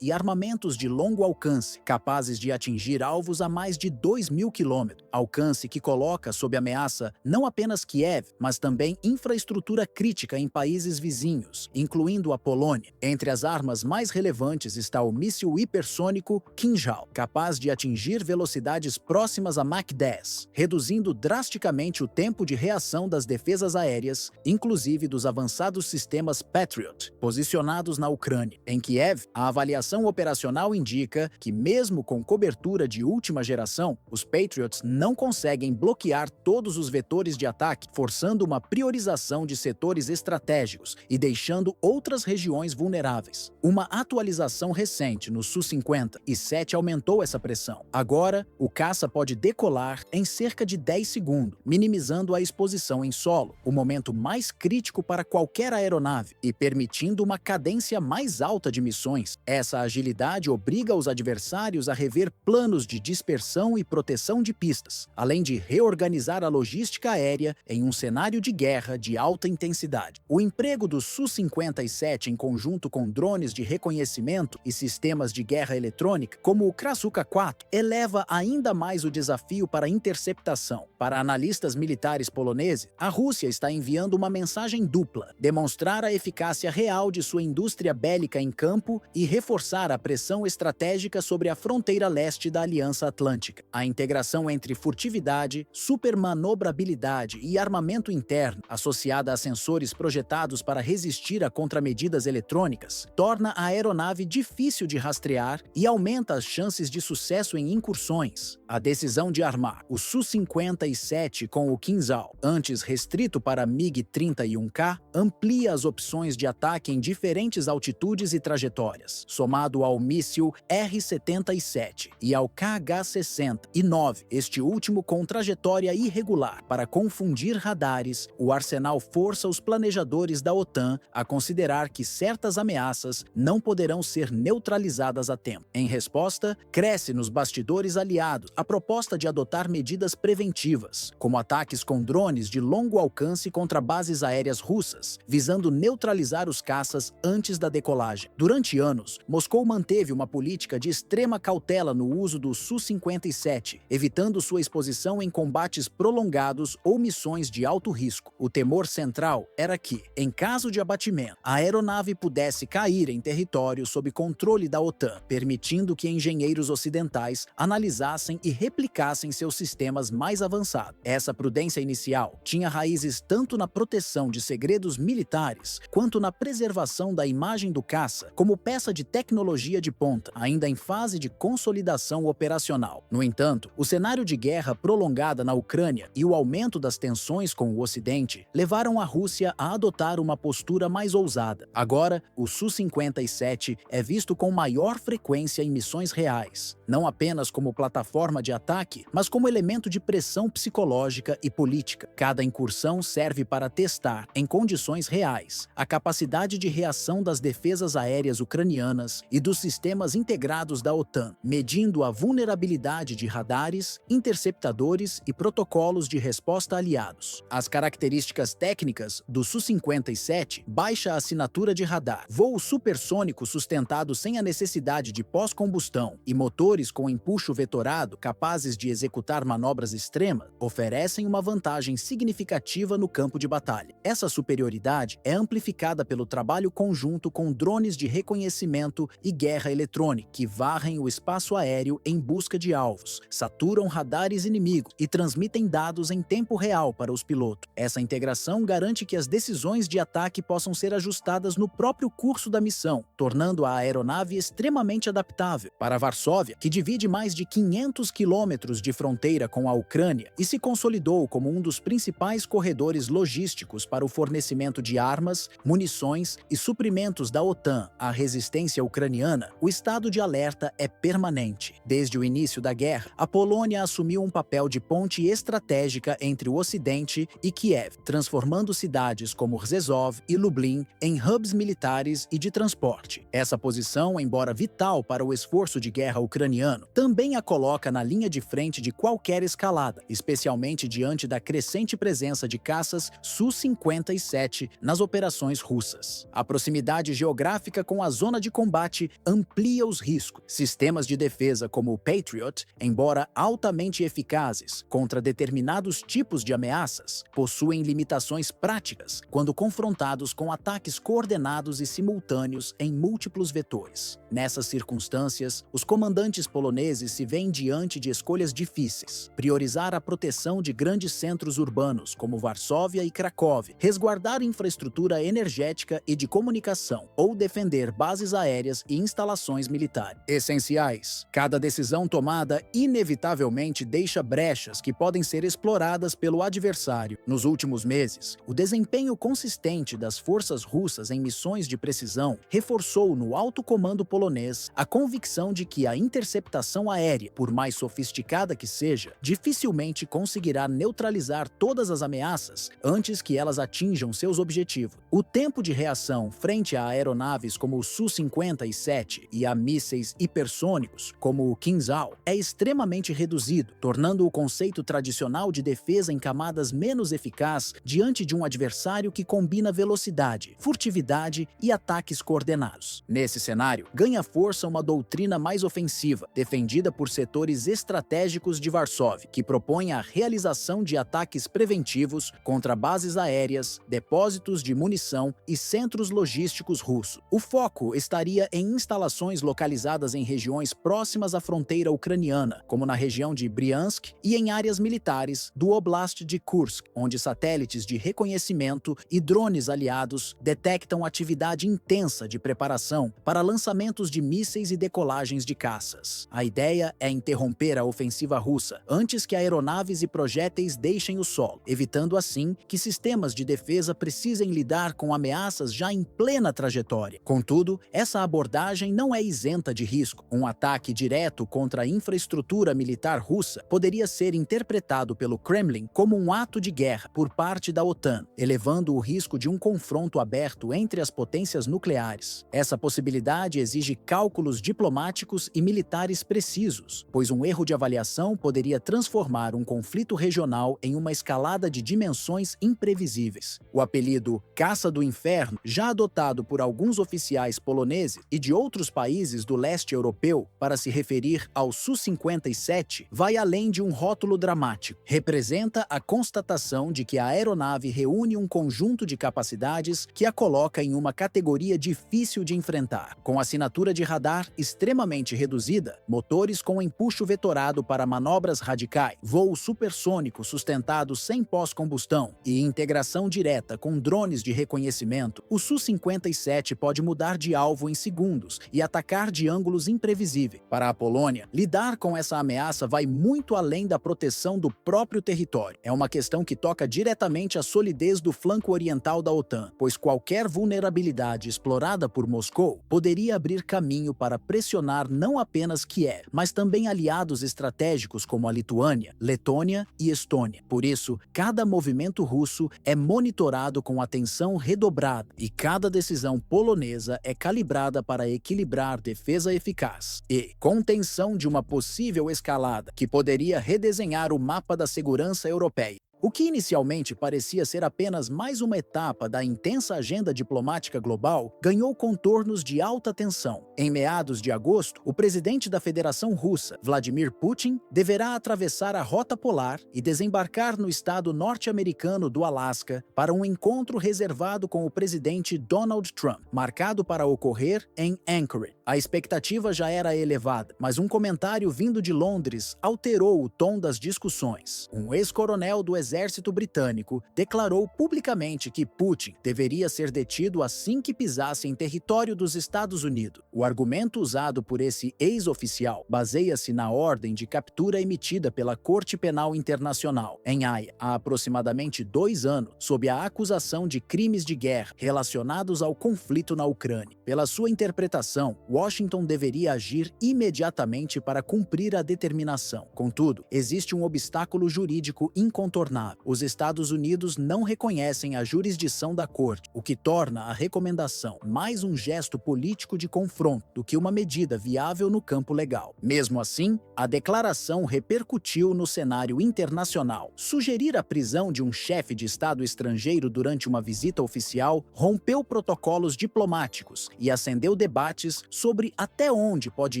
e armamentos de longo alcance, capazes de atingir alvos a mais de 2.000 quilômetros, alcance que coloca sob ameaça não apenas Kiev, mas também infraestrutura crítica em países vizinhos, incluindo a Polônia. Entre as armas mais relevantes está o míssil hipersônico Kinjal, capaz de atingir velocidades próximas a Mach 10, reduzindo drasticamente o tempo de reação das defesas aéreas, inclusive dos avançados sistemas Patriot, posicionados na Ucrânia. Em Kiev, a avaliação operacional indica que, mesmo com cobertura de última geração, os Patriots não conseguem bloquear todos os vetores de ataque, forçando uma priorização de setores estratégicos e deixando outras regiões vulneráveis. Uma atualização recente no Su-57 aumentou essa pressão. Agora, o caça pode decolar em cerca de 10 segundos, minimizando a exposição em solo, o momento mais crítico para qualquer aeronave, e permitindo uma cadência mais alta de missões. Essa agilidade obriga os adversários a rever planos de dispersão e proteção de pistas, além de reorganizar a logística aérea em um cenário de guerra de alta intensidade. O emprego do Su-57 em conjunto com drones de reconhecimento e sistemas de guerra eletrônica, como o Krasuka-4, eleva ainda mais o desafio para a interceptação. Para analistas militares poloneses, a Rússia está enviando uma mensagem dupla: demonstrar a eficácia real de sua indústria bélica em campo e reforçar a pressão estratégica sobre a fronteira leste da Aliança Atlântica. A integração entre furtividade, supermanobrabilidade e armamento interno, associada a sensores projetados para resistir a contramedidas eletrônicas, torna a aeronave difícil de rastrear e aumenta as chances de sucesso em incursões. A decisão de armar o Su-57 com o Kinzhal, antes restrito para MiG-31K, amplia as opções de ataque em diferentes altitudes e trajetórias, somado ao míssil R-77 e ao KH-60-9, este último com trajetória irregular. Para confundir radares, o arsenal força os planejadores da OTAN a considerar que certas ameaças não poderão ser neutralizadas a tempo. Em resposta, cresce nos bastidores aliados a proposta de adotar medidas preventivas, como ataques com drones de longo alcance contra bases aéreas russas, visando neutralizar os caças antes da decolagem. Durante anos, Moscou manteve uma política de extrema cautela no uso do Su-57, evitando sua exposição em combates prolongados ou missões de alto risco. O temor central era que, em caso de abatimento, a aeronave pudesse cair em território sob controle da OTAN, permitindo que engenheiros ocidentais analisassem e replicassem seus sistemas mais avançados. Essa prudência inicial tinha raízes tanto na proteção de segredos militares, quanto na preservação da imagem do caça como peça de tecnologia de ponta, ainda em fase de consolidação operacional. No entanto, o cenário de guerra prolongada na Ucrânia e o aumento das tensões com o Ocidente levaram a Rússia a adotar uma postura mais ousada. Agora, o Su-57 é visto com maior frequência em missões reais, não apenas como plataforma de ataque, mas como elemento de pressão psicológica e política. Cada incursão serve para testar, em condições reais, a capacidade de reação das defesas aéreas ucranianas e dos sistemas integrados da OTAN, medindo a vulnerabilidade de radares, interceptadores e protocolos de resposta aliados. As características técnicas do Su-57: baixa assinatura de radar, voo supersônico sustentado sem a necessidade de pós-combustão e motores com empuxo vetorado capazes de executar manobras extremas, oferecem uma vantagem significativa no campo de batalha. Essa superioridade é amplificada pelo trabalho conjunto com drones de reconhecimento e guerra eletrônica, que varrem o espaço aéreo em busca de alvos, saturam radares inimigos e transmitem dados em tempo real para os pilotos. Essa integração garante que as decisões de ataque possam ser ajustadas no próprio curso da missão, tornando a aeronave extremamente adaptável. Para Varsóvia, que divide mais de 500 quilômetros de fronteira com a Ucrânia e se consolidou como um dos principais corredores logísticos para o fornecimento de armas, munições e suprimentos da OTAN à resistência ucraniana, o estado de alerta é permanente. Desde o início da guerra, a Polônia assumiu um papel de ponte estratégica entre o Ocidente e Kiev, transformando cidades como Rzeszów e Lublin em hubs militares e de transporte. Essa posição, embora vital para o esforço de guerra ucraniano, também a coloca na linha de frente de qualquer escalada, especialmente diante da crescente presença de caças Su-57 nas operações russas. A proximidade geográfica com a zona de combate amplia os riscos. Sistemas de defesa como o Patriot, embora altamente eficazes contra determinados tipos de ameaças, possuem limitações práticas quando confrontados com ataques coordenados e simultâneos em múltiplos vetores. Nessas circunstâncias, os comandantes poloneses se veem diante de escolhas difíceis: priorizar a proteção de grandes centros urbanos como Varsóvia e Cracóvia, resguardar infraestrutura energética e de comunicação, ou defender bases aéreas e instalações militares essenciais. Cada decisão tomada inevitavelmente deixa brechas que podem ser exploradas pelo adversário. Nos últimos meses, o desempenho consistente das forças russas em missões de precisão reforçou no alto comando polonês a convicção de que a interceptação aérea, por mais sofisticada que seja, dificilmente conseguirá neutralizar todas as ameaças antes que elas atinjam seus objetivos. O tempo de reação frente a aeronaves como o Su-57 e a mísseis hipersônicos como o Kinzhal é extremamente reduzido, tornando o conceito tradicional de defesa em camadas menos eficaz diante de um adversário que combina velocidade, furtividade e ataques coordenados. Nesse cenário, ganha força uma doutrina mais ofensiva, defendida por setores estratégicos de Varsóvia, que propõe a realização de ataques preventivos contra bases aéreas, depósitos de munição e centros logísticos russos. O foco estaria em instalações localizadas em regiões próximas à fronteira ucraniana, como na região de Briansk, e em áreas militares do Oblast de Kursk, onde satélites de reconhecimento e drones aliados detectam atividade intensa de preparação para lançamentos de mísseis e decolagens de caças. A ideia é interromper a ofensiva russa antes que aeronaves e projéteis deixem o solo, evitando assim que sistemas de defesa precisem lidar com ameaças já em plena trajetória. Contudo, essa abordagem não é isenta de risco. Um ataque direto contra a infraestrutura militar russa poderia ser interpretado pelo Kremlin como um ato de guerra por parte da OTAN, elevando o risco de um confronto aberto entre as potências nucleares. Essa possibilidade exige cálculos diplomáticos e militares precisos, pois um erro de avaliação poderia transformar um conflito regional em uma escalada de dimensões imprevisíveis. O apelido Caça do Inferno, já adotado por alguns oficiais poloneses e de outros países do leste europeu para se referir ao Su-57, vai além de um rótulo dramático. Representa a constatação de que a aeronave reúne um conjunto de capacidades que a coloca em uma categoria difícil de enfrentar. Com assinatura de radar extremamente reduzida, motores com empuxo vetorado para manobras radicais, voo supersônico sustentado sem pós-combustão e integração direta com drones de reconhecimento, o Su-57 pode mudar de alvo em segundos e atacar de ângulos imprevisíveis. Para a Polônia, lidar com essa ameaça vai muito além da proteção do próprio território. É uma questão que toca diretamente a solidez do flanco oriental da OTAN, pois qualquer vulnerabilidade explorada por Moscou poderia abrir caminho para pressionar não apenas Kiev, mas também aliados estratégicos como a Lituânia, Letônia Letônia e Estônia. Por isso, cada movimento russo é monitorado com atenção redobrada e cada decisão polonesa é calibrada para equilibrar defesa eficaz e contenção de uma possível escalada que poderia redesenhar o mapa da segurança europeia. O que inicialmente parecia ser apenas mais uma etapa da intensa agenda diplomática global ganhou contornos de alta tensão. Em meados de agosto, o presidente da Federação Russa, Vladimir Putin, deverá atravessar a Rota Polar e desembarcar no estado norte-americano do Alasca para um encontro reservado com o presidente Donald Trump, marcado para ocorrer em Anchorage. A expectativa já era elevada, mas um comentário vindo de Londres alterou o tom das discussões. Um ex-coronel do exército britânico declarou publicamente que Putin deveria ser detido assim que pisasse em território dos Estados Unidos. O argumento usado por esse ex-oficial baseia-se na ordem de captura emitida pela Corte Penal Internacional, em Haia, há aproximadamente 2 anos, sob a acusação de crimes de guerra relacionados ao conflito na Ucrânia. Pela sua interpretação, Washington deveria agir imediatamente para cumprir a determinação. Contudo, existe um obstáculo jurídico incontornável. Os Estados Unidos não reconhecem a jurisdição da Corte, o que torna a recomendação mais um gesto político de confronto do que uma medida viável no campo legal. Mesmo assim, a declaração repercutiu no cenário internacional. Sugerir a prisão de um chefe de Estado estrangeiro durante uma visita oficial rompeu protocolos diplomáticos e acendeu debates sobre até onde pode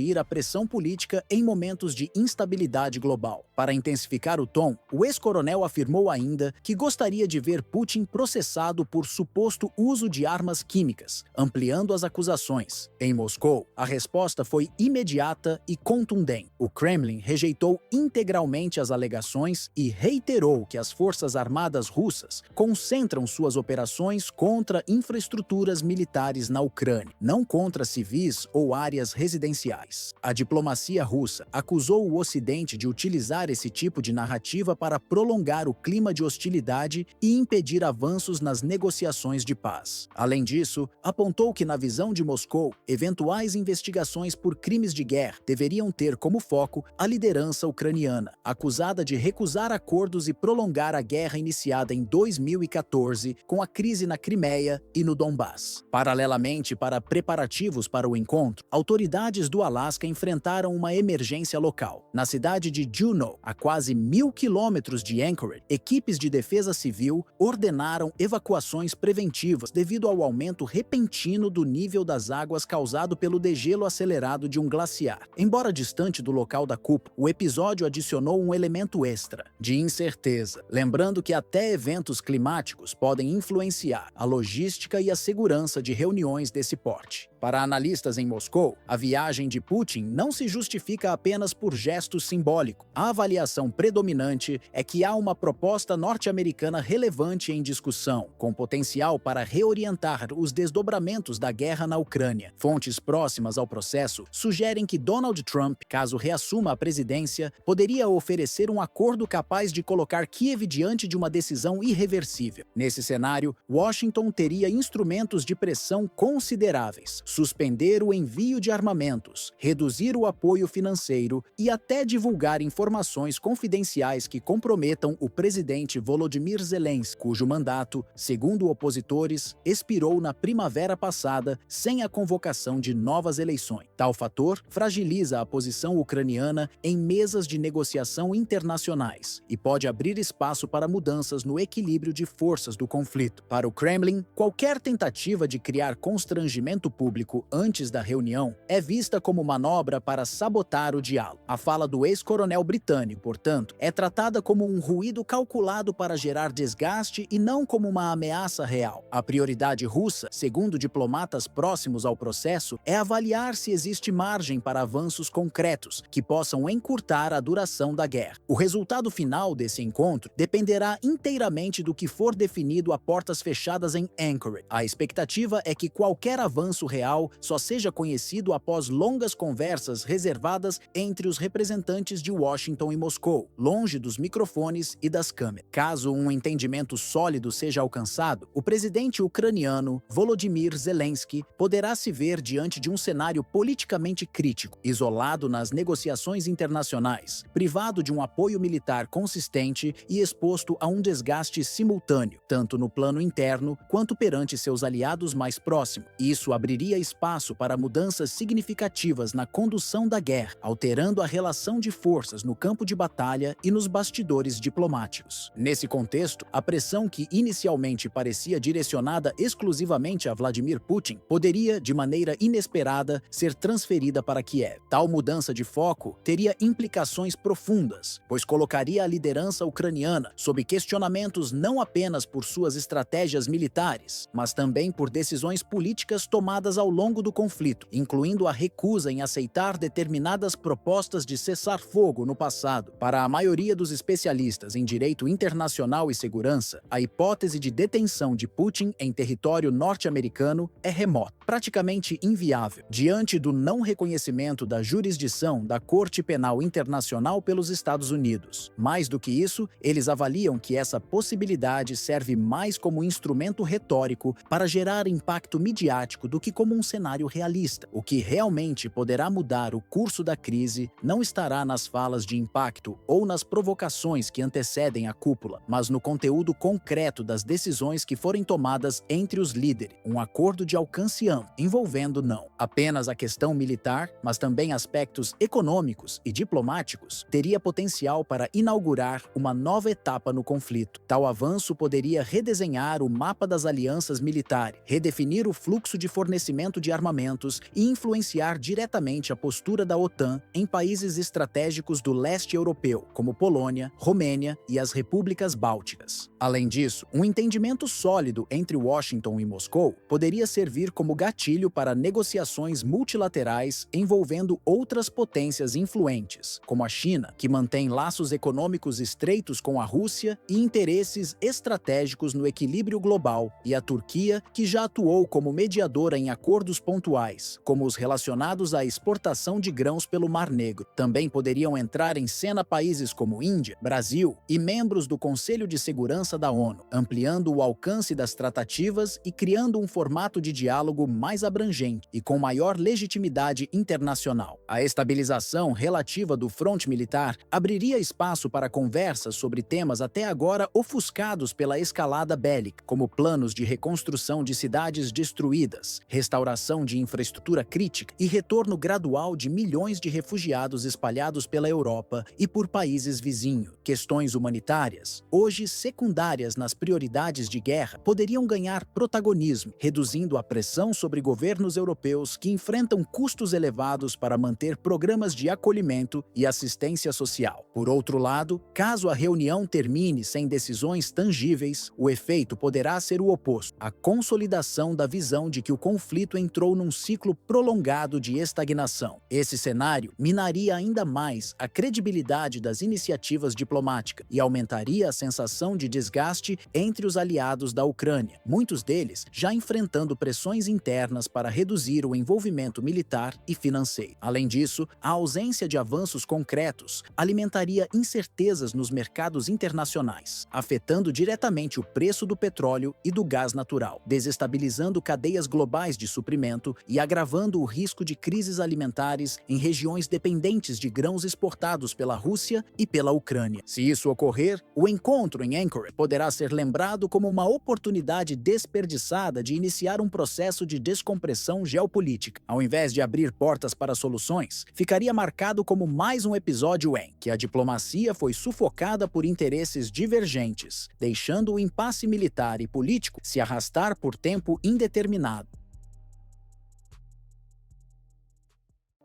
ir a pressão política em momentos de instabilidade global. Para intensificar o tom, o ex-coronel afirmou ainda que gostaria de ver Putin processado por suposto uso de armas químicas, ampliando as acusações. Em Moscou, a resposta foi imediata e contundente. O Kremlin rejeitou integralmente as alegações e reiterou que as forças armadas russas concentram suas operações contra infraestruturas militares na Ucrânia, não contra civis ou áreas residenciais. A diplomacia russa acusou o Ocidente de utilizar esse tipo de narrativa para prolongar o clima de hostilidade e impedir avanços nas negociações de paz. Além disso, apontou que, na visão de Moscou, eventuais investigações por crimes de guerra deveriam ter como foco a liderança ucraniana, acusada de recusar acordos e prolongar a guerra iniciada em 2014 com a crise na Crimeia e no Donbass. Paralelamente, para preparativos para o encontro, autoridades do Alasca enfrentaram uma emergência local. Na cidade de Juneau, a quase 1.000 quilômetros de Anchorage, equipes de defesa civil ordenaram evacuações preventivas devido ao aumento repentino do nível das águas causado pelo degelo acelerado de um glaciar. Embora distante do local da cúpula, o episódio adicionou um elemento extra, de incerteza, lembrando que até eventos climáticos podem influenciar a logística e a segurança de reuniões desse porte. Para analistas em Moscou, a viagem de Putin não se justifica apenas por gesto simbólico. A avaliação predominante é que há uma proposta norte-americana relevante em discussão, com potencial para reorientar os desdobramentos da guerra na Ucrânia. Fontes próximas ao processo sugerem que Donald Trump, caso reassuma a presidência, poderia oferecer um acordo capaz de colocar Kiev diante de uma decisão irreversível. Nesse cenário, Washington teria instrumentos de pressão consideráveis: suspender o envio de armamentos, reduzir o apoio financeiro e até divulgar informações confidenciais que comprometam o presidente Volodymyr Zelensky, cujo mandato, segundo opositores, expirou na primavera passada sem a convocação de novas eleições. Tal fator fragiliza a posição ucraniana em mesas de negociação internacionais e pode abrir espaço para mudanças no equilíbrio de forças do conflito. Para o Kremlin, qualquer tentativa de criar constrangimento público antes da reunião é vista como manobra para sabotar o diálogo. A fala do ex-coronel britânico, portanto, é tratada como um ruído calculado para gerar desgaste e não como uma ameaça real. A prioridade russa, segundo diplomatas próximos ao processo, é avaliar se existe margem para avanços concretos que possam encurtar a duração da guerra. O resultado final desse encontro dependerá inteiramente do que for definido a portas fechadas em Anchorage. A expectativa é que qualquer avanço real real só seja conhecido após longas conversas reservadas entre os representantes de Washington e Moscou, longe dos microfones e das câmeras. Caso um entendimento sólido seja alcançado, o presidente ucraniano Volodymyr Zelensky poderá se ver diante de um cenário politicamente crítico, isolado nas negociações internacionais, privado de um apoio militar consistente e exposto a um desgaste simultâneo, tanto no plano interno quanto perante seus aliados mais próximos. Isso abriria espaço para mudanças significativas na condução da guerra, alterando a relação de forças no campo de batalha e nos bastidores diplomáticos. Nesse contexto, a pressão que inicialmente parecia direcionada exclusivamente a Vladimir Putin poderia, de maneira inesperada, ser transferida para Kiev. Tal mudança de foco teria implicações profundas, pois colocaria a liderança ucraniana sob questionamentos não apenas por suas estratégias militares, mas também por decisões políticas tomadas ao longo do conflito, incluindo a recusa em aceitar determinadas propostas de cessar-fogo no passado. Para a maioria dos especialistas em direito internacional e segurança, a hipótese de detenção de Putin em território norte-americano é remota, praticamente inviável, diante do não reconhecimento da jurisdição da Corte Penal Internacional pelos Estados Unidos. Mais do que isso, eles avaliam que essa possibilidade serve mais como instrumento retórico para gerar impacto midiático do que como um cenário realista. O que realmente poderá mudar o curso da crise não estará nas falas de impacto ou nas provocações que antecedem a cúpula, mas no conteúdo concreto das decisões que forem tomadas entre os líderes, um acordo de alcance amplo, envolvendo não apenas a questão militar, mas também aspectos econômicos e diplomáticos, teria potencial para inaugurar uma nova etapa no conflito. Tal avanço poderia redesenhar o mapa das alianças militares, redefinir o fluxo de fornecimento de armamentos e influenciar diretamente a postura da OTAN em países estratégicos do leste europeu, como Polônia, Romênia e as repúblicas bálticas. Além disso, um entendimento sólido entre Washington e Moscou poderia servir como gatilho para negociações multilaterais envolvendo outras potências influentes, como a China, que mantém laços econômicos estreitos com a Rússia e interesses estratégicos no equilíbrio global, e a Turquia, que já atuou como mediadora em acordos pontuais, como os relacionados à exportação de grãos pelo Mar Negro. Também poderiam entrar em cena países como Índia, Brasil e membros do Conselho de Segurança da ONU, ampliando o alcance das tratativas e criando um formato de diálogo mais abrangente e com maior legitimidade internacional. A estabilização relativa do fronte militar abriria espaço para conversas sobre temas até agora ofuscados pela escalada bélica, como planos de reconstrução de cidades destruídas, restauração de infraestrutura crítica e retorno gradual de milhões de refugiados espalhados pela Europa e por países vizinhos. Questões humanitárias, hoje secundárias nas prioridades de guerra, poderiam ganhar protagonismo, reduzindo a pressão sobre governos europeus que enfrentam custos elevados para manter programas de acolhimento e assistência social. Por outro lado, caso a reunião termine sem decisões tangíveis, o efeito poderá ser o oposto: a consolidação da visão de que o conflito entrou num ciclo prolongado de estagnação. Esse cenário minaria ainda mais a credibilidade das iniciativas diplomáticas e aumentaria a sensação de desgaste entre os aliados da Ucrânia, muitos deles já enfrentando pressões internas para reduzir o envolvimento militar e financeiro. Além disso, a ausência de avanços concretos alimentaria incertezas nos mercados internacionais, afetando diretamente o preço do petróleo e do gás natural, desestabilizando cadeias globais de suprimento e agravando o risco de crises alimentares em regiões dependentes de grãos exportados pela Rússia e pela Ucrânia. Se isso ocorrer, o encontro em Anchorage poderá ser lembrado como uma oportunidade desperdiçada de iniciar um processo de descompressão geopolítica. Ao invés de abrir portas para soluções, ficaria marcado como mais um episódio em que a diplomacia foi sufocada por interesses divergentes, deixando o impasse militar e político se arrastar por tempo indeterminado.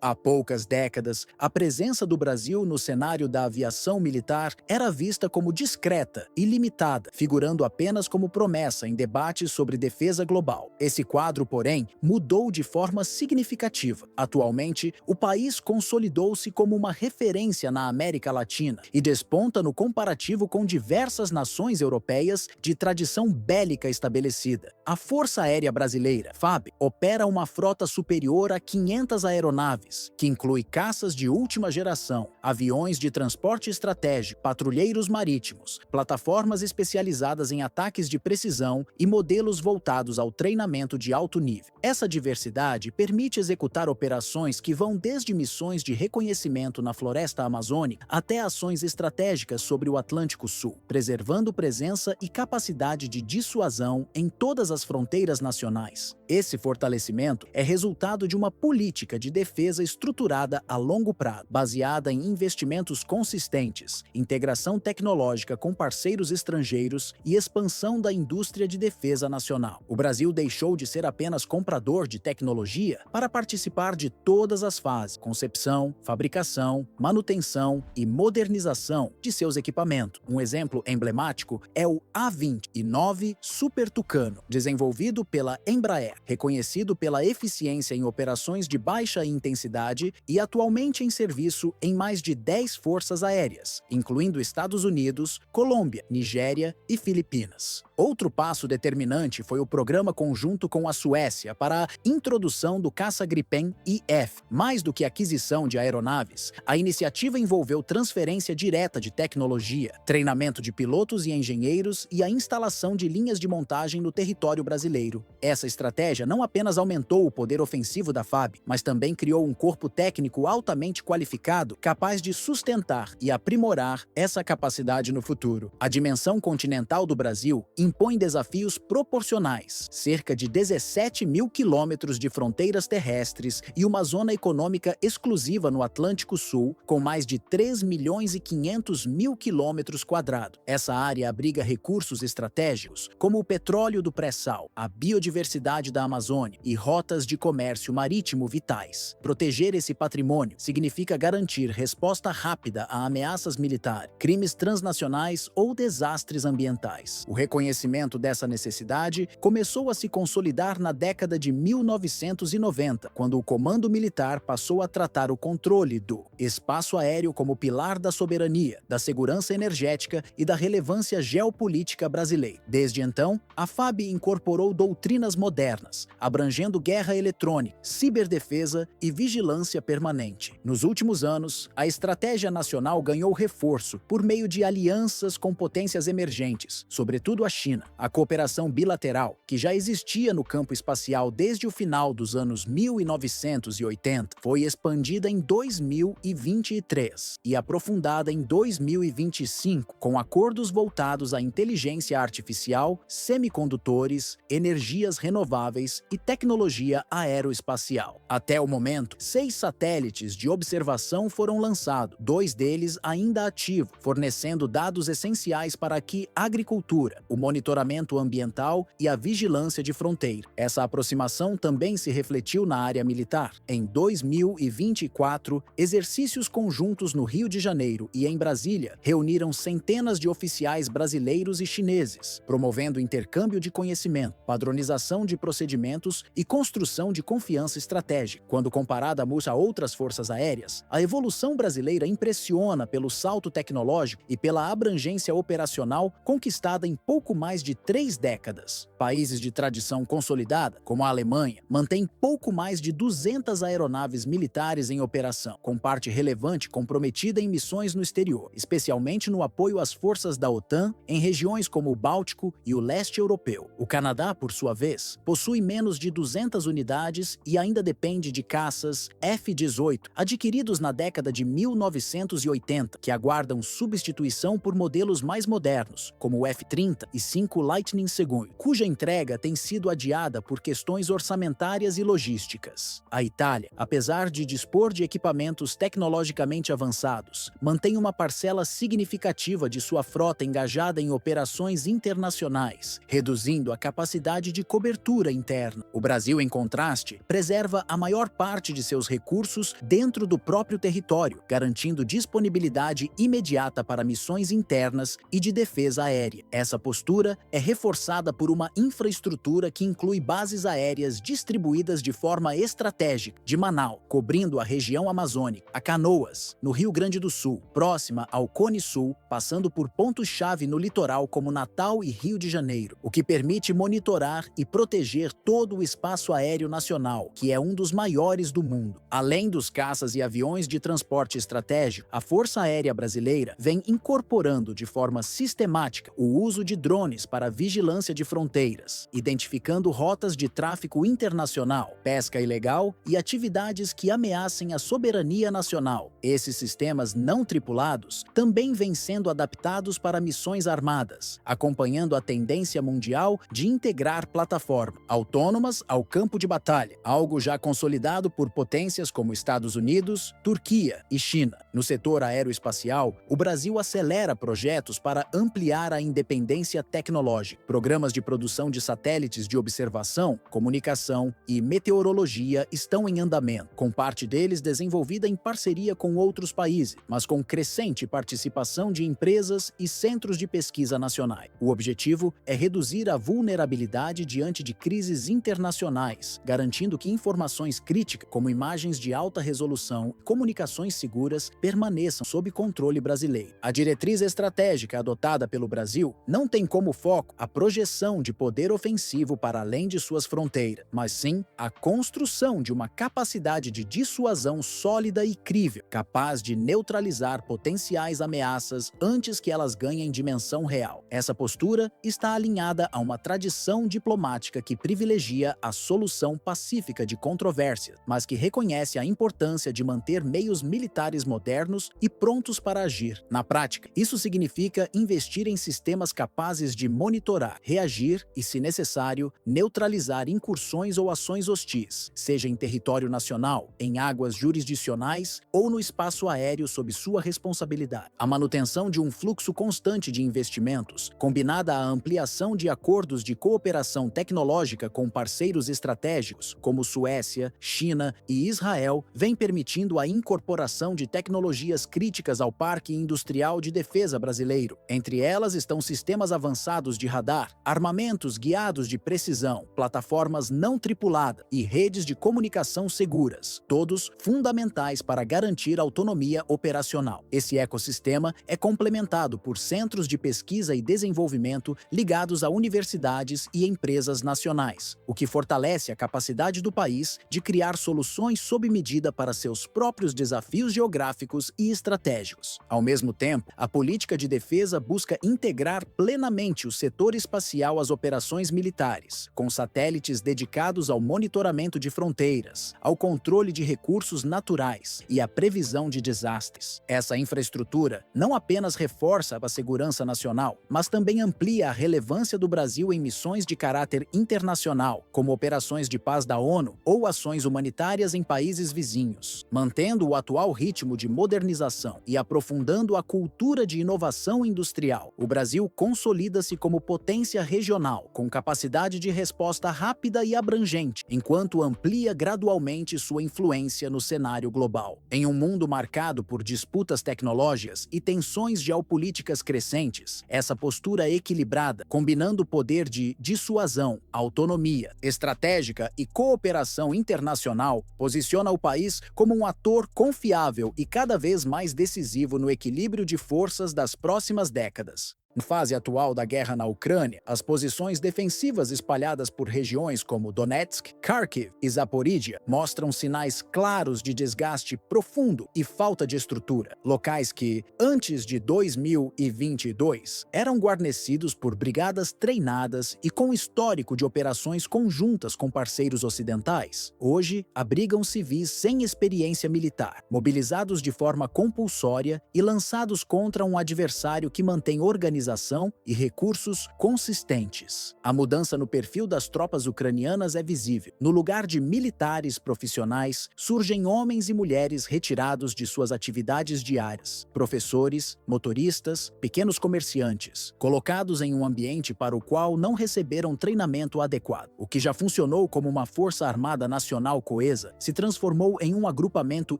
Há poucas décadas, a presença do Brasil no cenário da aviação militar era vista como discreta e limitada, figurando apenas como promessa em debates sobre defesa global. Esse quadro, porém, mudou de forma significativa. Atualmente, o país consolidou-se como uma referência na América Latina e desponta no comparativo com diversas nações europeias de tradição bélica estabelecida. A Força Aérea Brasileira, FAB, opera uma frota superior a 500 aeronaves, que inclui caças de última geração, aviões de transporte estratégico, patrulheiros marítimos, plataformas especializadas em ataques de precisão e modelos voltados ao treinamento de alto nível. Essa diversidade permite executar operações que vão desde missões de reconhecimento na floresta amazônica até ações estratégicas sobre o Atlântico Sul, preservando presença e capacidade de dissuasão em todas as fronteiras nacionais. Esse fortalecimento é resultado de uma política de defesa estruturada a longo prazo, baseada em investimentos consistentes, integração tecnológica com parceiros estrangeiros e expansão da indústria de defesa nacional. O Brasil deixou de ser apenas comprador de tecnologia para participar de todas as fases: concepção, fabricação, manutenção e modernização de seus equipamentos. Um exemplo emblemático é o A-29 Super Tucano, desenvolvido pela Embraer, reconhecido pela eficiência em operações de baixa intensidade e atualmente em serviço em mais de 10 forças aéreas, incluindo Estados Unidos, Colômbia, Nigéria e Filipinas. Outro passo determinante foi o programa conjunto com a Suécia para a introdução do caça Gripen IF. Mais do que aquisição de aeronaves, a iniciativa envolveu transferência direta de tecnologia, treinamento de pilotos e engenheiros e a instalação de linhas de montagem no território brasileiro. Essa estratégia não apenas aumentou o poder ofensivo da FAB, mas também criou um corpo técnico altamente qualificado, capaz de sustentar e aprimorar essa capacidade no futuro. A dimensão continental do Brasil impõe desafios proporcionais: cerca de 17 mil quilômetros de fronteiras terrestres e uma zona econômica exclusiva no Atlântico Sul, com mais de 3 milhões e 500 mil quilômetros quadrados. Essa área abriga recursos estratégicos, como o petróleo do pré-sal, a biodiversidade da Amazônia e rotas de comércio marítimo vitais. Proteger esse patrimônio significa garantir resposta rápida a ameaças militares, crimes transnacionais ou desastres ambientais. O reconhecimento dessa necessidade começou a se consolidar na década de 1990, quando o Comando Militar passou a tratar o controle do espaço aéreo como pilar da soberania, da segurança energética e da relevância geopolítica brasileira. Desde então, a FAB incorporou doutrinas modernas, abrangendo guerra eletrônica, ciberdefesa e vigilância permanente. Nos últimos anos, a estratégia nacional ganhou reforço por meio de alianças com potências emergentes, sobretudo a China. A cooperação bilateral, que já existia no campo espacial desde o final dos anos 1980, foi expandida em 2023 e aprofundada em 2025, com acordos voltados à inteligência artificial, semicondutores, energias renováveis e tecnologia aeroespacial. Até o momento, 6 satélites de observação foram lançados, 2 deles ainda ativos, fornecendo dados essenciais para a agricultura, o monitoramento ambiental e a vigilância de fronteira. Essa aproximação também se refletiu na área militar. Em 2024, exercícios conjuntos no Rio de Janeiro e em Brasília reuniram centenas de oficiais brasileiros e chineses, promovendo intercâmbio de conhecimento, padronização de procedimentos e construção de confiança estratégica. Quando comparada a outras forças aéreas, a evolução brasileira impressiona pelo salto tecnológico e pela abrangência operacional conquistada em pouco mais de 3 décadas. Países de tradição consolidada, como a Alemanha, mantêm pouco mais de 200 aeronaves militares em operação, com parte relevante comprometida em missões no exterior, especialmente no apoio às forças da OTAN em regiões como o Báltico e o leste europeu. O Canadá, por sua vez, possui menos de 200 unidades e ainda depende de caças F-18, adquiridos na década de 1980, que aguardam substituição por modelos mais modernos, como o F-30 e F-35 Lightning II, cuja entrega tem sido adiada por questões orçamentárias e logísticas. A Itália, apesar de dispor de equipamentos tecnologicamente avançados, mantém uma parcela significativa de sua frota engajada em operações internacionais, reduzindo a capacidade de cobertura interna. O Brasil, em contraste, preserva a maior parte de seus recursos dentro do próprio território, garantindo disponibilidade imediata para missões internas e de defesa aérea. Essa postura é reforçada por uma infraestrutura que inclui bases aéreas distribuídas de forma estratégica, de Manaus, cobrindo a região amazônica, a Canoas, no Rio Grande do Sul, próxima ao Cone Sul, passando por pontos-chave no litoral como Natal e Rio de Janeiro, o que permite monitorar e proteger todo o espaço aéreo nacional, que é um dos maiores do mundo. Além dos caças e aviões de transporte estratégico, a Força Aérea Brasileira vem incorporando de forma sistemática o uso de drones para vigilância de fronteiras, identificando rotas de tráfico internacional, pesca ilegal e atividades que ameacem a soberania nacional. Esses sistemas não tripulados também vêm sendo adaptados para missões armadas, acompanhando a tendência mundial de integrar plataformas autônomas ao campo de batalha, algo já consolidado por potências como Estados Unidos, Turquia e China. No setor aeroespacial, o Brasil acelera projetos para ampliar a independência tecnológica. Programas de produção de satélites de observação, comunicação e meteorologia estão em andamento, com parte deles desenvolvida em parceria com outros países, mas com crescente participação de empresas e centros de pesquisa nacionais. O objetivo é reduzir a vulnerabilidade diante de crises internacionais, garantindo que informações críticas, como imagens de alta resolução e comunicações seguras, permaneçam sob controle brasileiro. A diretriz estratégica adotada pelo Brasil não tem como foco a projeção de poder ofensivo para além de suas fronteiras, mas sim a construção de uma capacidade de dissuasão sólida e crível, capaz de neutralizar potenciais ameaças antes que elas ganhem dimensão real. Essa postura está alinhada a uma tradição diplomática que privilegia a solução pacífica de controvérsias, mas que reconhece a importância de manter meios militares modernos e prontos para agir. Na prática, isso significa investir em sistemas capazes de monitorar, reagir e, se necessário, neutralizar incursões ou ações hostis, seja em território nacional, em águas jurisdicionais ou no espaço aéreo sob sua responsabilidade. A manutenção de um fluxo constante de investimentos, combinada à ampliação de acordos de cooperação tecnológica com parceiros estratégicos como Suécia, China e Israel, vem permitindo a incorporação de tecnologias críticas ao parque industrial de defesa brasileiro. Entre elas estão sistemas avançados de radar, armamentos guiados de precisão, plataformas não tripuladas e redes de comunicação seguras, todos fundamentais para garantir autonomia operacional. Esse ecossistema é complementado por centros de pesquisa e desenvolvimento ligados a universidades e empresas nacionais, o que fortalece a capacidade do país de criar soluções sob medida para seus próprios desafios geográficos e estratégicos. Ao mesmo tempo, a política de defesa busca integrar plenamente o setor espacial às operações militares, com satélites dedicados ao monitoramento de fronteiras, ao controle de recursos naturais e à previsão de desastres. Essa infraestrutura não apenas reforça a segurança nacional, mas também amplia a relevância do Brasil em missões de caráter internacional, como operações de paz da ONU ou ações humanitárias em países vizinhos, mantendo o atual ritmo de modernização e aprofundando a cultura de inovação industrial. O Brasil consolida-se como potência regional, com capacidade de resposta rápida e abrangente, enquanto amplia gradualmente sua influência no cenário global. Em um mundo marcado por disputas tecnológicas e tensões geopolíticas crescentes, essa postura equilibrada, combinando o poder de dissuasão, autonomia, estratégica e cooperação internacional, posiciona o país como um ator confiável e cada vez mais decisivo no equilíbrio de forças das próximas décadas. Na fase atual da guerra na Ucrânia, as posições defensivas espalhadas por regiões como Donetsk, Kharkiv e Zaporídia mostram sinais claros de desgaste profundo e falta de estrutura. Locais que, antes de 2022, eram guarnecidos por brigadas treinadas e com histórico de operações conjuntas com parceiros ocidentais, hoje abrigam civis sem experiência militar, mobilizados de forma compulsória e lançados contra um adversário que mantém organização organização e recursos consistentes. A mudança no perfil das tropas ucranianas é visível. No lugar de militares profissionais, surgem homens e mulheres retirados de suas atividades diárias, professores, motoristas, pequenos comerciantes, colocados em um ambiente para o qual não receberam treinamento adequado. O que já funcionou como uma força armada nacional coesa se transformou em um agrupamento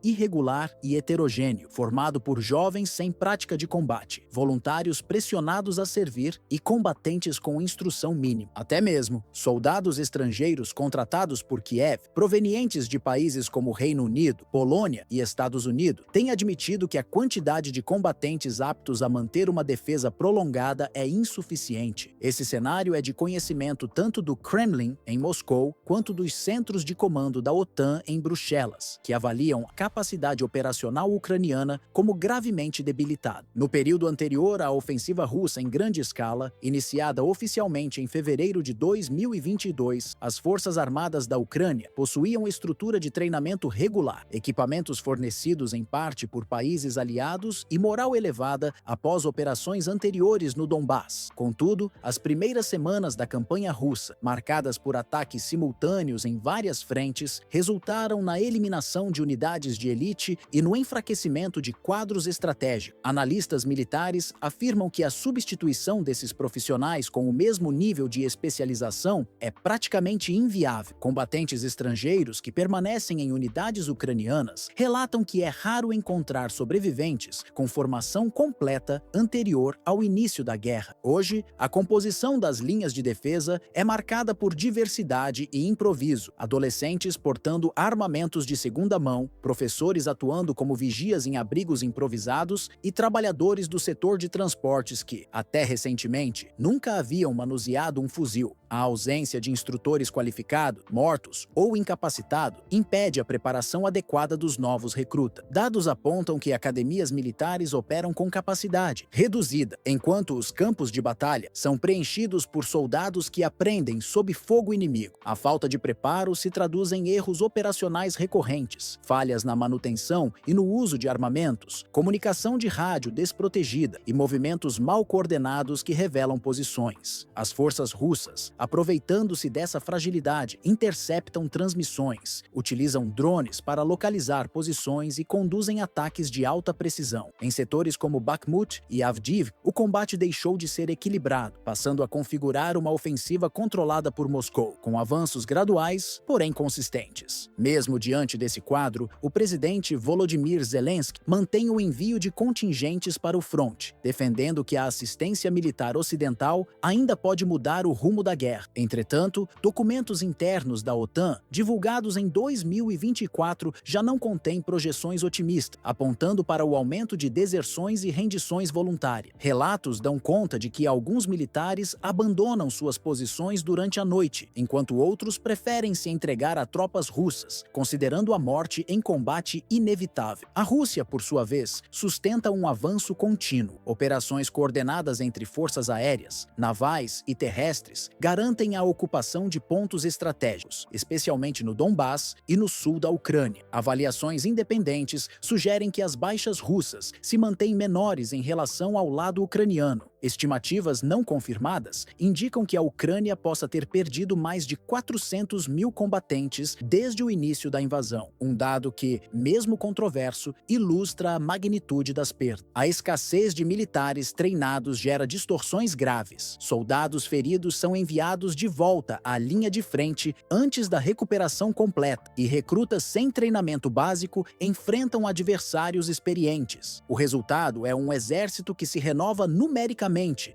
irregular e heterogêneo, formado por jovens sem prática de combate, voluntários pressionados a servir e combatentes com instrução mínima. Até mesmo soldados estrangeiros contratados por Kiev, provenientes de países como Reino Unido, Polônia e Estados Unidos, têm admitido que a quantidade de combatentes aptos a manter uma defesa prolongada é insuficiente. Esse cenário é de conhecimento tanto do Kremlin, em Moscou, quanto dos centros de comando da OTAN em Bruxelas, que avaliam a capacidade operacional ucraniana como gravemente debilitada. No período anterior à ofensiva russa em grande escala, iniciada oficialmente em fevereiro de 2022, as Forças Armadas da Ucrânia possuíam estrutura de treinamento regular, equipamentos fornecidos em parte por países aliados e moral elevada após operações anteriores no Donbass. Contudo, as primeiras semanas da campanha russa, marcadas por ataques simultâneos em várias frentes, resultaram na eliminação de unidades de elite e no enfraquecimento de quadros estratégicos. Analistas militares afirmam que a substituição desses profissionais com o mesmo nível de especialização é praticamente inviável. Combatentes estrangeiros que permanecem em unidades ucranianas relatam que é raro encontrar sobreviventes com formação completa anterior ao início da guerra. Hoje, a composição das linhas de defesa é marcada por diversidade e improviso, adolescentes portando armamentos de segunda mão, professores atuando como vigias em abrigos improvisados e trabalhadores do setor de transportes que, até recentemente, nunca haviam manuseado um fuzil. A ausência de instrutores qualificados, mortos ou incapacitados impede a preparação adequada dos novos recrutas. Dados apontam que academias militares operam com capacidade reduzida, enquanto os campos de batalha são preenchidos por soldados que aprendem sob fogo inimigo. A falta de preparo se traduz em erros operacionais recorrentes, falhas na manutenção e no uso de armamentos, comunicação de rádio desprotegida e movimentos mal coordenados que revelam posições. As forças russas, aproveitando-se dessa fragilidade, interceptam transmissões, utilizam drones para localizar posições e conduzem ataques de alta precisão. Em setores como Bakhmut e Avdiivka, o combate deixou de ser equilibrado, passando a configurar uma ofensiva controlada por Moscou, com avanços graduais, porém consistentes. Mesmo diante desse quadro, o presidente Volodymyr Zelensky mantém o envio de contingentes para o fronte, defendendo que a assistência militar ocidental ainda pode mudar o rumo da guerra. Entretanto, documentos internos da OTAN, divulgados em 2024, já não contêm projeções otimistas, apontando para o aumento de deserções e rendições voluntárias. Relatos dão conta de que alguns militares abandonam suas posições durante a noite, enquanto outros preferem se entregar a tropas russas, considerando a morte em combate inevitável. A Rússia, por sua vez, sustenta um avanço contínuo. Operações coordenadas entre forças aéreas, navais e terrestres garantem a ocupação de pontos estratégicos, especialmente no Donbass e no sul da Ucrânia. Avaliações independentes sugerem que as baixas russas se mantêm menores em relação ao lado ucraniano. Estimativas não confirmadas indicam que a Ucrânia possa ter perdido mais de 400 mil combatentes desde o início da invasão, um dado que, mesmo controverso, ilustra a magnitude das perdas. A escassez de militares treinados gera distorções graves. Soldados feridos são enviados de volta à linha de frente antes da recuperação completa, e recrutas sem treinamento básico enfrentam adversários experientes. O resultado é um exército que se renova numericamente,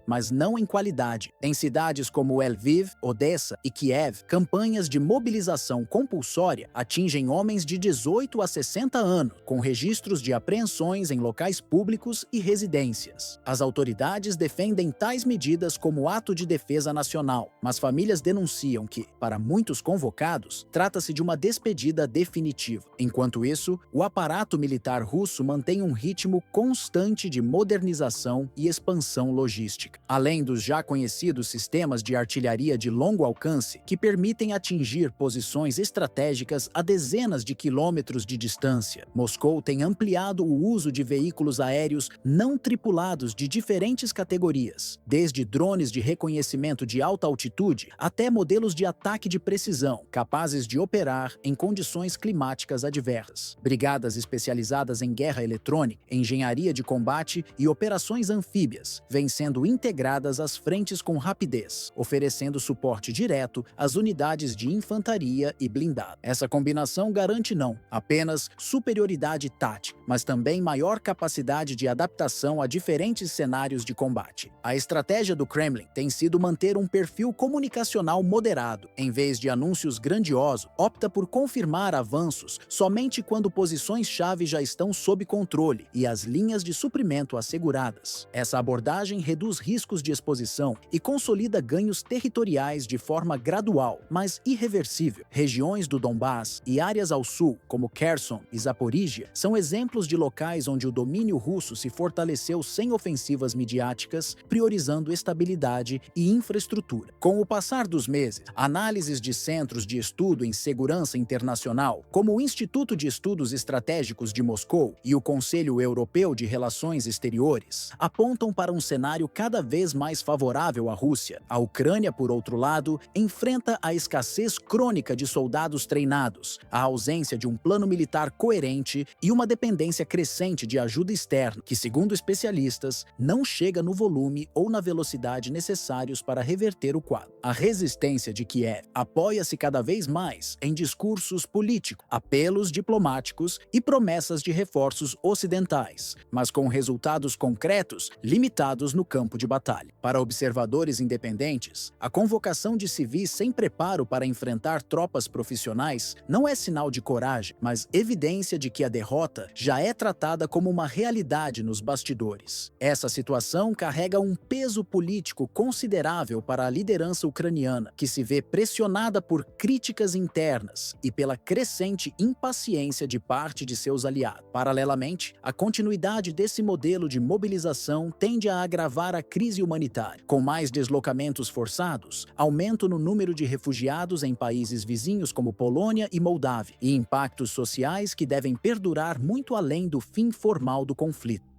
mas não em qualidade. Em cidades como Lviv, Odessa e Kiev, campanhas de mobilização compulsória atingem homens de 18 a 60 anos, com registros de apreensões em locais públicos e residências. As autoridades defendem tais medidas como ato de defesa nacional, mas famílias denunciam que, para muitos convocados, trata-se de uma despedida definitiva. Enquanto isso, o aparato militar russo mantém um ritmo constante de modernização e expansão logística. logística, além dos já conhecidos sistemas de artilharia de longo alcance que permitem atingir posições estratégicas a dezenas de quilômetros de distância. Moscou tem ampliado o uso de veículos aéreos não tripulados de diferentes categorias, desde drones de reconhecimento de alta altitude até modelos de ataque de precisão, capazes de operar em condições climáticas adversas. Brigadas especializadas em guerra eletrônica, engenharia de combate e operações anfíbias vêm sendo integradas às frentes com rapidez, oferecendo suporte direto às unidades de infantaria e blindado. Essa combinação garante não apenas superioridade tática, mas também maior capacidade de adaptação a diferentes cenários de combate. A estratégia do Kremlin tem sido manter um perfil comunicacional moderado. Em vez de anúncios grandiosos, opta por confirmar avanços somente quando posições-chave já estão sob controle e as linhas de suprimento asseguradas. Essa abordagem reduz riscos de exposição e consolida ganhos territoriais de forma gradual, mas irreversível. Regiões do Donbass e áreas ao sul, como Kherson e Zaporíjia, são exemplos de locais onde o domínio russo se fortaleceu sem ofensivas midiáticas, priorizando estabilidade e infraestrutura. Com o passar dos meses, análises de centros de estudo em segurança internacional, como o Instituto de Estudos Estratégicos de Moscou e o Conselho Europeu de Relações Exteriores, apontam para um cenário cada vez mais favorável à Rússia. A Ucrânia, por outro lado, enfrenta a escassez crônica de soldados treinados, a ausência de um plano militar coerente e uma dependência crescente de ajuda externa, que, segundo especialistas, não chega no volume ou na velocidade necessários para reverter o quadro. A resistência de Kiev apoia-se cada vez mais em discursos políticos, apelos diplomáticos e promessas de reforços ocidentais, mas com resultados concretos limitados no campo de batalha. Para observadores independentes, a convocação de civis sem preparo para enfrentar tropas profissionais não é sinal de coragem, mas evidência de que a derrota já é tratada como uma realidade nos bastidores. Essa situação carrega um peso político considerável para a liderança ucraniana, que se vê pressionada por críticas internas e pela crescente impaciência de parte de seus aliados. Paralelamente, a continuidade desse modelo de mobilização tende a agravar a crise humanitária, com mais deslocamentos forçados, aumento no número de refugiados em países vizinhos como Polônia e Moldávia, e impactos sociais que devem perdurar muito além do fim formal do conflito.